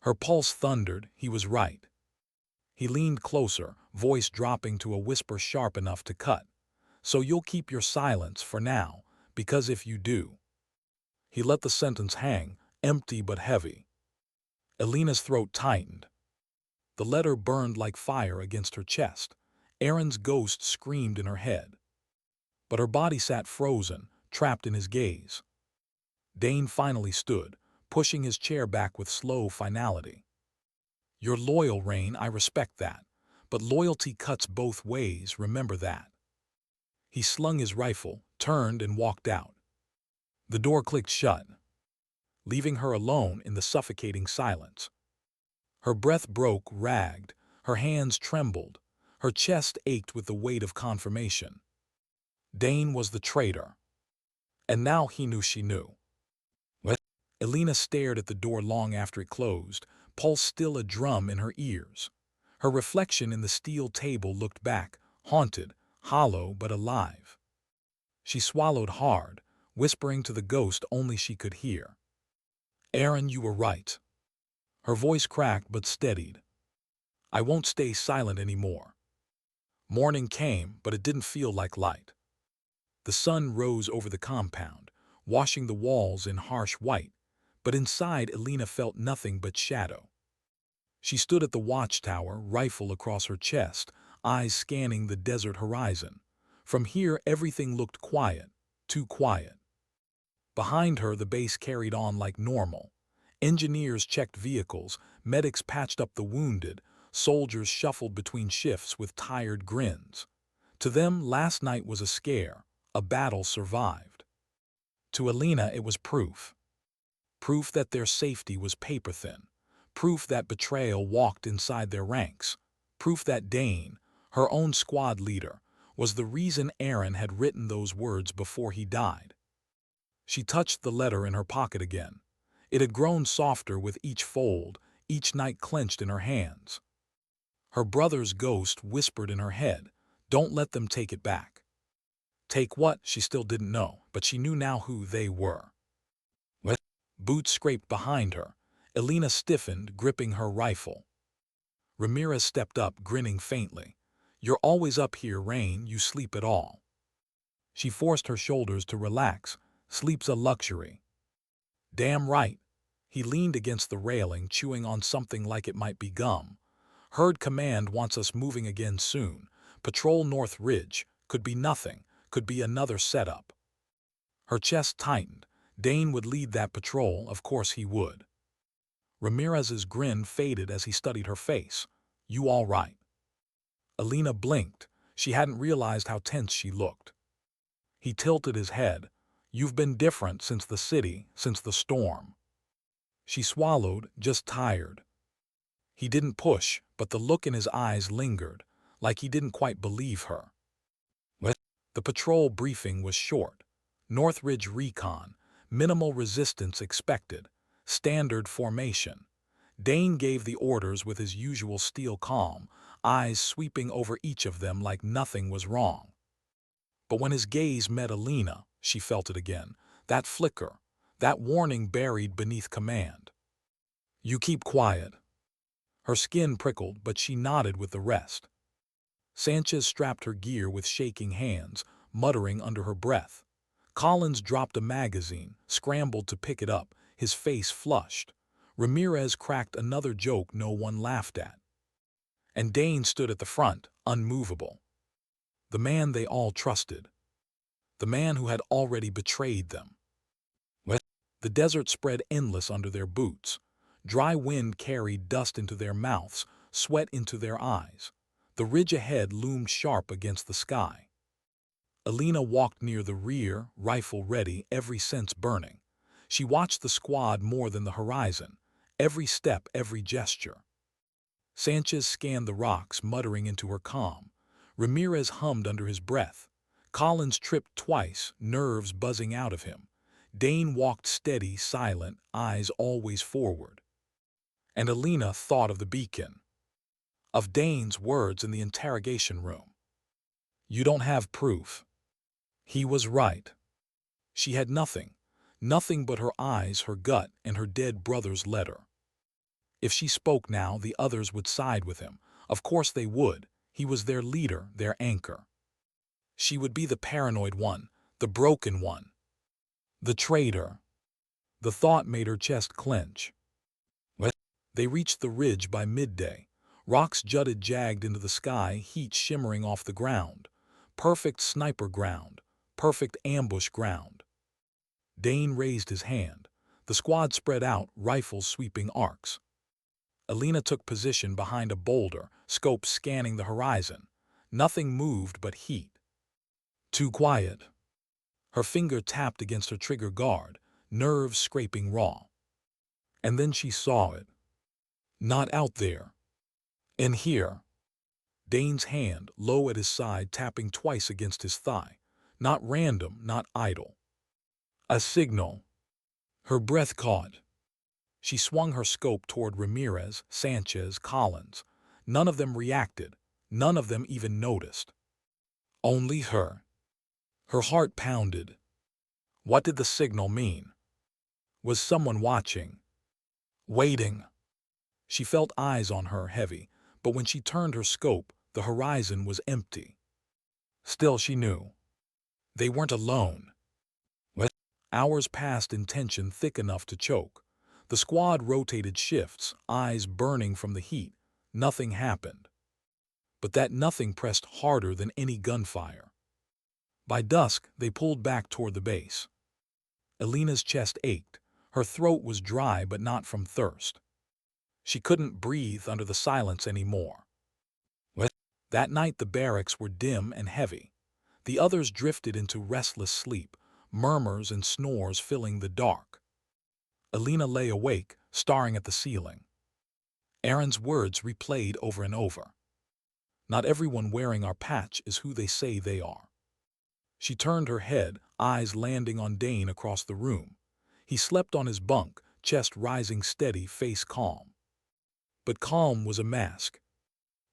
Her pulse thundered. He was right. He leaned closer, voice dropping to a whisper sharp enough to cut. "So you'll keep your silence for now, because if you do..." He let the sentence hang, empty but heavy. Alina's throat tightened. The letter burned like fire against her chest. Aaron's ghost screamed in her head. But her body sat frozen, trapped in his gaze. Dane finally stood, pushing his chair back with slow finality. "You're loyal, Raine, I respect that. But loyalty cuts both ways, remember that." He slung his rifle, turned, and walked out. The door clicked shut, leaving her alone in the suffocating silence. Her breath broke, ragged, her hands trembled, her chest ached with the weight of confirmation. Dane was the traitor. And now he knew she knew. What? Alina stared at the door long after it closed, pulse still a drum in her ears. Her reflection in the steel table looked back, haunted, hollow but alive. She swallowed hard, whispering to the ghost only she could hear. "Aaron, you were right." Her voice cracked but steadied. "I won't stay silent anymore." Morning came, but it didn't feel like light. The sun rose over the compound, washing the walls in harsh white, but inside Elena felt nothing but shadow. She stood at the watchtower, rifle across her chest, eyes scanning the desert horizon. From here everything looked quiet, too quiet. Behind her the base carried on like normal. Engineers checked vehicles, medics patched up the wounded, soldiers shuffled between shifts with tired grins. To them, last night was a scare, a battle survived. To Elena it was proof. Proof that their safety was paper-thin. Proof that betrayal walked inside their ranks. Proof that Dane, her own squad leader, was the reason Aaron had written those words before he died. She touched the letter in her pocket again. It had grown softer with each fold, each night clenched in her hands. Her brother's ghost whispered in her head, "Don't let them take it back." Take what? She still didn't know, but she knew now who they were. What? Boots scraped behind her. Elena stiffened, gripping her rifle. Ramirez stepped up, grinning faintly. "You're always up here, Raine, you sleep at all." She forced her shoulders to relax. "Sleep's a luxury." "Damn right." He leaned against the railing, chewing on something like it might be gum. "Heard command wants us moving again soon. Patrol North Ridge. Could be nothing. Could be another setup." Her chest tightened. Dane would lead that patrol, of course he would. Ramirez's grin faded as he studied her face. "You all right?" Elena blinked. She hadn't realized how tense she looked. He tilted his head. "You've been different since the city, since the storm." She swallowed, just tired. He didn't push, but the look in his eyes lingered, like he didn't quite believe her. What? The patrol briefing was short. Northridge recon, minimal resistance expected, standard formation. Dane gave the orders with his usual steel calm, eyes sweeping over each of them like nothing was wrong. But when his gaze met Elena, she felt it again, that flicker, that warning buried beneath command. "You keep quiet." Her skin prickled, but she nodded with the rest. Sanchez strapped her gear with shaking hands, muttering under her breath. Collins dropped a magazine, scrambled to pick it up, his face flushed. Ramirez cracked another joke no one laughed at. And Dane stood at the front, unmovable. The man they all trusted. The man who had already betrayed them. What? The desert spread endless under their boots. Dry wind carried dust into their mouths, sweat into their eyes. The ridge ahead loomed sharp against the sky. Elena walked near the rear, rifle ready, every sense burning. She watched the squad more than the horizon, every step, every gesture. Sanchez scanned the rocks, muttering into her calm. Ramirez hummed under his breath. Collins tripped twice, nerves buzzing out of him. Dane walked steady, silent, eyes always forward. And Elena thought of the beacon. Of Dane's words in the interrogation room. "You don't have proof." He was right. She had nothing. Nothing but her eyes, her gut, and her dead brother's letter. If she spoke now, the others would side with him. Of course they would. He was their leader, their anchor. She would be the paranoid one, the broken one. The traitor. The thought made her chest clench. What? They reached the ridge by midday. Rocks jutted jagged into the sky, heat shimmering off the ground. Perfect sniper ground. Perfect ambush ground. Dane raised his hand. The squad spread out, rifles sweeping arcs. Elena took position behind a boulder, scope scanning the horizon. Nothing moved but heat. Too quiet. Her finger tapped against her trigger guard, nerves scraping raw. And then she saw it. Not out there. In here. Dane's hand, low at his side, tapping twice against his thigh. Not random, not idle. A signal. Her breath caught. She swung her scope toward Ramirez, Sanchez, Collins. None of them reacted. None of them even noticed. Only her. Her heart pounded. What did the signal mean? Was someone watching? Waiting? She felt eyes on her, heavy, but when she turned her scope, the horizon was empty. Still she knew. They weren't alone. What? Hours passed in tension thick enough to choke. The squad rotated shifts, eyes burning from the heat. Nothing happened. But that nothing pressed harder than any gunfire. By dusk, they pulled back toward the base. Elena's chest ached. Her throat was dry but not from thirst. She couldn't breathe under the silence anymore. What? That night the barracks were dim and heavy. The others drifted into restless sleep, murmurs and snores filling the dark. Elena lay awake, staring at the ceiling. Aaron's words replayed over and over. Not everyone wearing our patch is who they say they are. She turned her head, eyes landing on Dane across the room. He slept on his bunk, chest rising steady, face calm. But calm was a mask.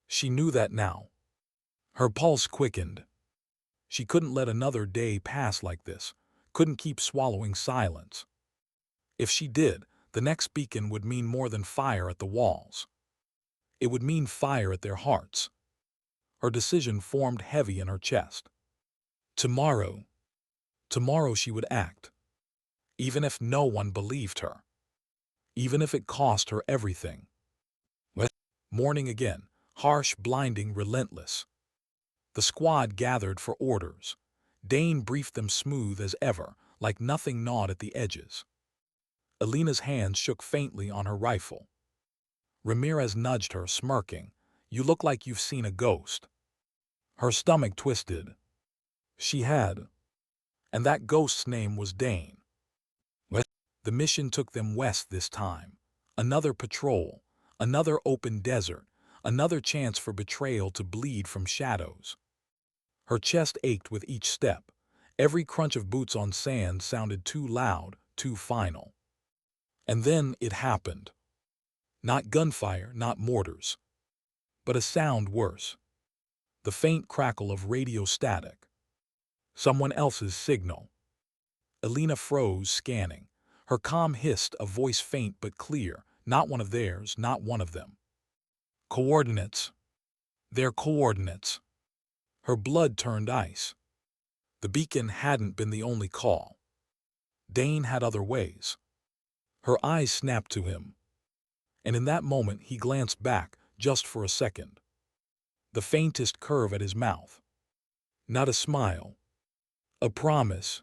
She knew that now. Her pulse quickened. She couldn't let another day pass like this, couldn't keep swallowing silence. If she did, the next beacon would mean more than fire at the walls. It would mean fire at their hearts. Her decision formed heavy in her chest. Tomorrow she would act. Even if no one believed her. Even if it cost her everything. What? Morning again, harsh, blinding, relentless. The squad gathered for orders. Dane briefed them smooth as ever, like nothing gnawed at the edges. Elena's hands shook faintly on her rifle. Ramirez nudged her, smirking. "You look like you've seen a ghost." Her stomach twisted. She had. And that ghost's name was Dane. What? The mission took them west this time. Another patrol, another open desert, another chance for betrayal to bleed from shadows. Her chest ached with each step. Every crunch of boots on sand sounded too loud, too final. And then it happened. Not gunfire, not mortars. But a sound worse. The faint crackle of radio static. Someone else's signal. Elena froze, scanning. Her comm hissed, a voice faint but clear. Not one of theirs, not one of them. Coordinates. Their coordinates. Her blood turned ice. The beacon hadn't been the only call. Dane had other ways. Her eyes snapped to him. And in that moment he glanced back, just for a second. The faintest curve at his mouth. Not a smile. A promise.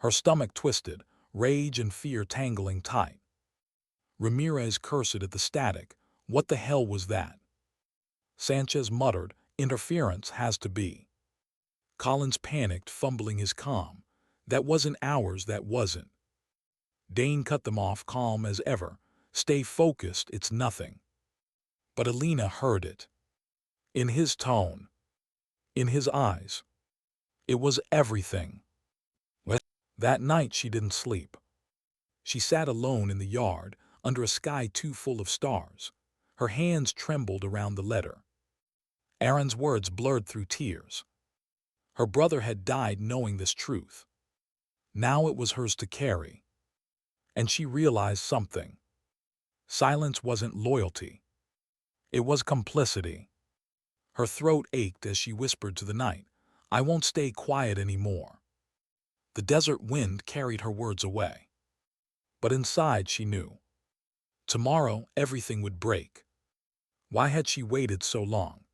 Her stomach twisted, rage and fear tangling tight. Ramirez cursed at the static. What the hell was that? Sanchez muttered, "Interference has to be." Collins panicked, fumbling his comm. "That wasn't ours, that wasn't." Dane cut them off, calm as ever. "Stay focused, it's nothing." But Elena heard it. In his tone. In his eyes. It was everything. What? That night she didn't sleep. She sat alone in the yard, under a sky too full of stars. Her hands trembled around the letter. Aaron's words blurred through tears. Her brother had died knowing this truth. Now it was hers to carry. And she realized something. Silence wasn't loyalty. It was complicity. Her throat ached as she whispered to the night, "I won't stay quiet anymore." The desert wind carried her words away. But inside she knew. Tomorrow everything would break. Why had she waited so long?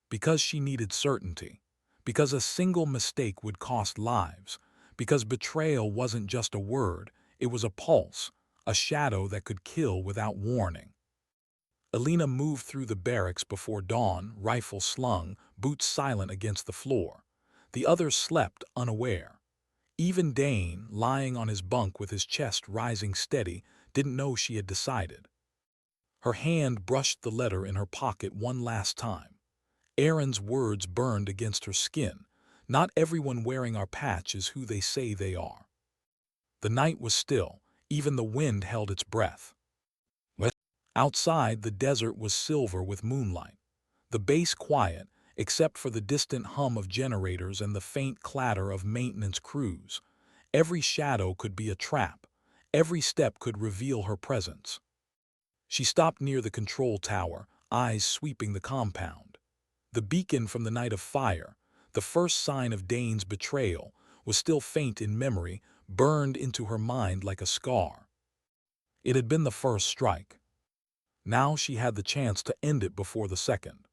Because she needed certainty. Because a single mistake would cost lives. Because betrayal wasn't just a word, it was a pulse, a shadow that could kill without warning. Elena moved through the barracks before dawn, rifle slung, boots silent against the floor. The others slept, unaware. Even Dane, lying on his bunk with his chest rising steady, didn't know she had decided. Her hand brushed the letter in her pocket one last time. Aaron's words burned against her skin. Not everyone wearing our patch is who they say they are. The night was still. Even the wind held its breath. Outside, the desert was silver with moonlight. The base quiet, except for the distant hum of generators and the faint clatter of maintenance crews. Every shadow could be a trap. Every step could reveal her presence. She stopped near the control tower, eyes sweeping the compound. The beacon from the night of fire, The first sign of Dane's betrayal was still faint in memory, burned into her mind like a scar. It had been the first strike. Now she had the chance to end it before the second.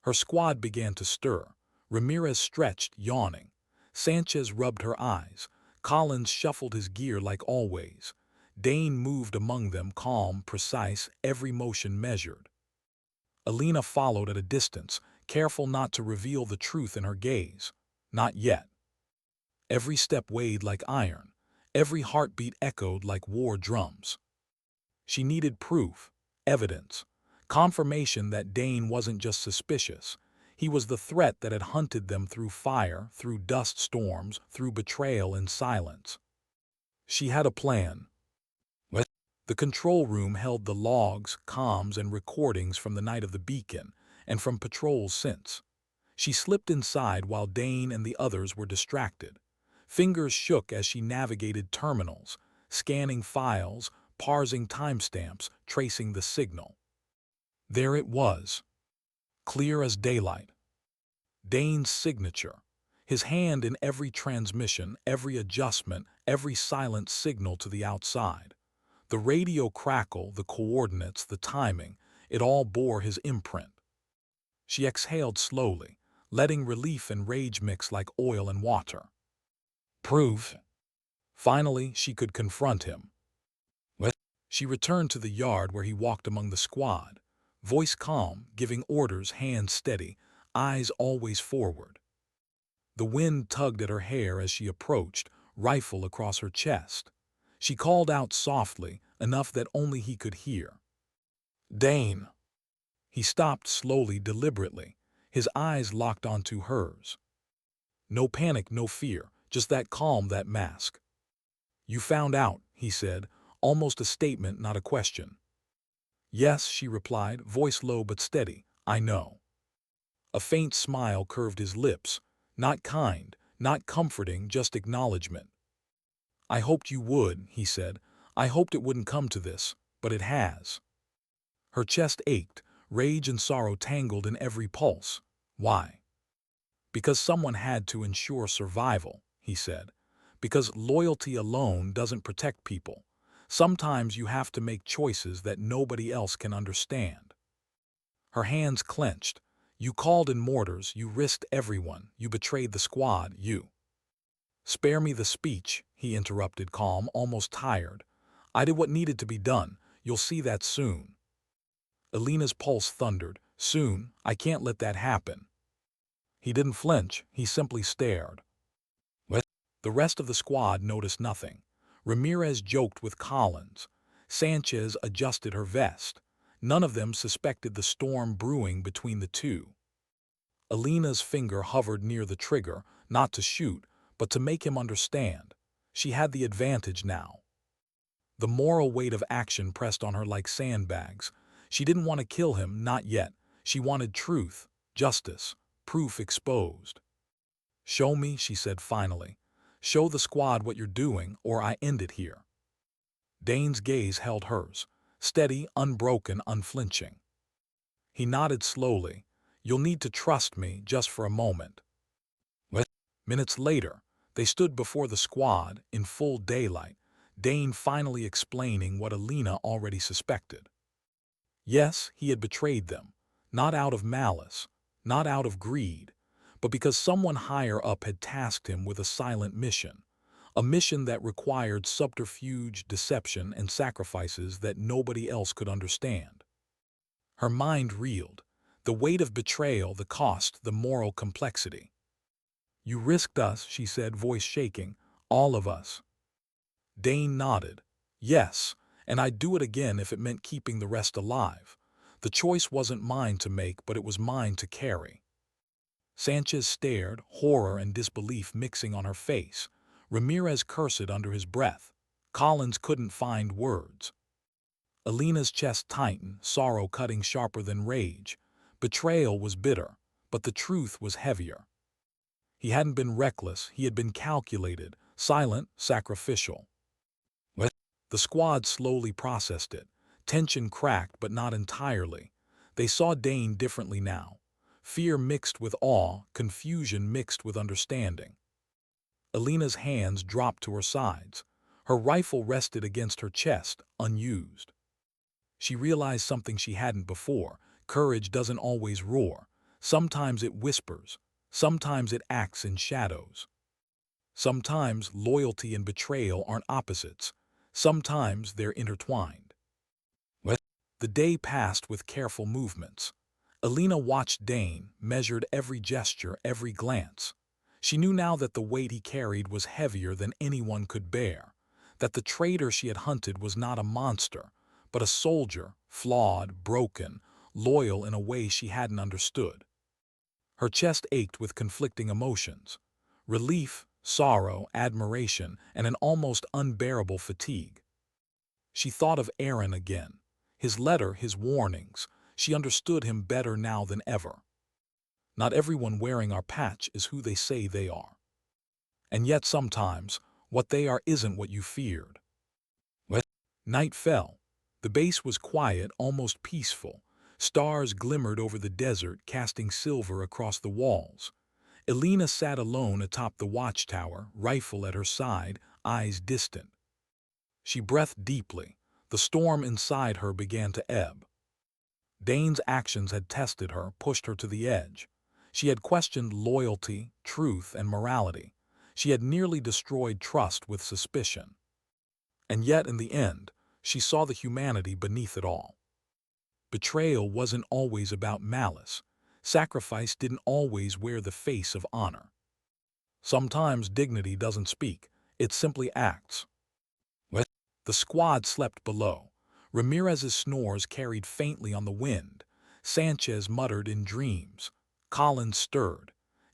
Her squad began to stir. Ramirez stretched, yawning. Sanchez rubbed her eyes. Collins shuffled his gear like always. Dane moved among them, calm, precise, every motion measured. Alina followed at a distance, careful not to reveal the truth in her gaze. Not yet. Every step weighed like iron. Every heartbeat echoed like war drums. She needed proof, evidence, confirmation that Dane wasn't just suspicious. He was the threat that had hunted them through fire, through dust storms, through betrayal and silence. She had a plan. The control room held the logs, comms, and recordings from the night of the beacon, and from patrols since. She slipped inside while Dane and the others were distracted. Fingers shook as she navigated terminals, scanning files, parsing timestamps, tracing the signal. There it was, clear as daylight. Dane's signature, his hand in every transmission, every adjustment, every silent signal to the outside. The radio crackle, the coordinates, the timing, it all bore his imprint. She exhaled slowly, letting relief and rage mix like oil and water. Proof. Finally, she could confront him. She returned to the yard where he walked among the squad, voice calm, giving orders, hands steady, eyes always forward. The wind tugged at her hair as she approached, rifle across her chest. She called out softly, enough that only he could hear. Dane. He stopped slowly, deliberately, his eyes locked onto hers. No panic, no fear, just that calm, that mask. You found out, he said, almost a statement, not a question. Yes, she replied, voice low but steady, I know. A faint smile curved his lips, not kind, not comforting, just acknowledgment. I hoped you would, he said. I hoped it wouldn't come to this, but it has. Her chest ached, rage and sorrow tangled in every pulse. Why? Because someone had to ensure survival, he said. Because loyalty alone doesn't protect people. Sometimes you have to make choices that nobody else can understand. Her hands clenched. You called in mortars, you risked everyone, you betrayed the squad, you. Spare me the speech, he interrupted, calm, almost tired. I did what needed to be done. You'll see that soon. Alina's pulse thundered. Soon, I can't let that happen. He didn't flinch, he simply stared. The rest of the squad noticed nothing. Ramirez joked with Collins. Sanchez adjusted her vest. None of them suspected the storm brewing between the two. Alina's finger hovered near the trigger, not to shoot, but to make him understand. She had the advantage now. The moral weight of action pressed on her like sandbags. She didn't want to kill him, not yet. She wanted truth, justice, proof exposed. Show me, she said finally. Show the squad what you're doing, or I end it here. Dane's gaze held hers, steady, unbroken, unflinching. He nodded slowly. You'll need to trust me just for a moment. Minutes later, they stood before the squad in full daylight, Dane finally explaining what Alina already suspected. Yes, he had betrayed them, not out of malice, not out of greed, but because someone higher up had tasked him with a silent mission, a mission that required subterfuge, deception, and sacrifices that nobody else could understand. Her mind reeled, the weight of betrayal, the cost, the moral complexity. You risked us, she said, voice shaking, all of us. Dane nodded. Yes, and I'd do it again if it meant keeping the rest alive. The choice wasn't mine to make, but it was mine to carry. Sanchez stared, horror and disbelief mixing on her face. Ramirez cursed under his breath. Collins couldn't find words. Alina's chest tightened, sorrow cutting sharper than rage. Betrayal was bitter, but the truth was heavier. He hadn't been reckless, he had been calculated, silent, sacrificial. The squad slowly processed it. Tension cracked, but not entirely. They saw Dane differently now. Fear mixed with awe, confusion mixed with understanding. Alina's hands dropped to her sides. Her rifle rested against her chest, unused. She realized something she hadn't before. Courage doesn't always roar. Sometimes it whispers. Sometimes it acts in shadows. Sometimes loyalty and betrayal aren't opposites. Sometimes they're intertwined. What? The day passed with careful movements. Alina watched Dane, measured every gesture, every glance. She knew now that the weight he carried was heavier than anyone could bear, that the traitor she had hunted was not a monster, but a soldier, flawed, broken, loyal in a way she hadn't understood. Her chest ached with conflicting emotions: relief, sorrow, admiration, and an almost unbearable fatigue. She thought of Aaron again. His letter, his warnings. She understood him better now than ever. Not everyone wearing our patch is who they say they are. And yet sometimes, what they are isn't what you feared. What? Night fell. The base was quiet, almost peaceful. Stars glimmered over the desert, casting silver across the walls. Alina sat alone atop the watchtower, rifle at her side, eyes distant. She breathed deeply. The storm inside her began to ebb. Dane's actions had tested her, pushed her to the edge. She had questioned loyalty, truth, and morality. She had nearly destroyed trust with suspicion. And yet, in the end, she saw the humanity beneath it all. Betrayal wasn't always about malice. Sacrifice didn't always wear the face of honor. Sometimes dignity doesn't speak, it simply acts. What? The squad slept below. Ramirez's snores carried faintly on the wind. Sanchez muttered in dreams. Collins stirred.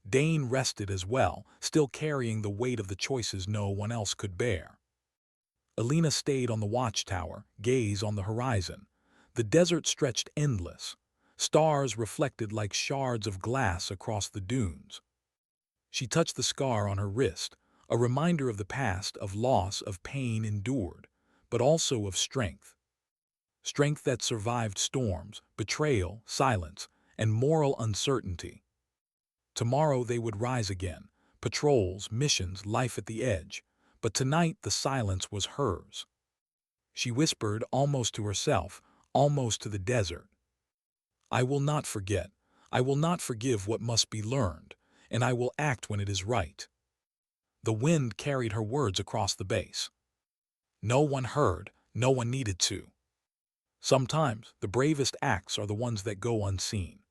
Dane rested as well, still carrying the weight of the choices no one else could bear. Alina stayed on the watchtower, gaze on the horizon. The desert stretched endless. Stars reflected like shards of glass across the dunes. She touched the scar on her wrist, a reminder of the past, of loss, of pain endured, but also of strength. Strength that survived storms, betrayal, silence, and moral uncertainty. Tomorrow they would rise again, patrols, missions, life at the edge, but tonight the silence was hers. She whispered, almost to herself, almost to the desert, "I will not forget. I will not forgive what must be learned, and I will act when it is right." The wind carried her words across the base. No one heard, no one needed to. Sometimes the bravest acts are the ones that go unseen.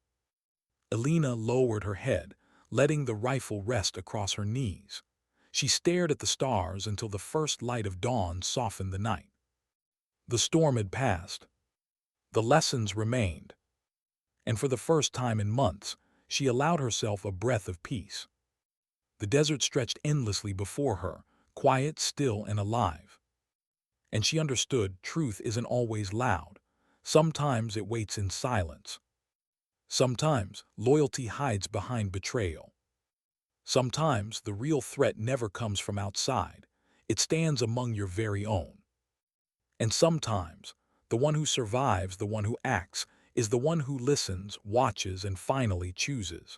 Alina lowered her head, letting the rifle rest across her knees. She stared at the stars until the first light of dawn softened the night. The storm had passed. The lessons remained. And for the first time in months, she allowed herself a breath of peace. The desert stretched endlessly before her, quiet, still, and alive. And she understood truth isn't always loud. Sometimes it waits in silence. Sometimes loyalty hides behind betrayal. Sometimes the real threat never comes from outside. It stands among your very own. And sometimes the one who survives, the one who acts, is the one who listens, watches, and finally chooses.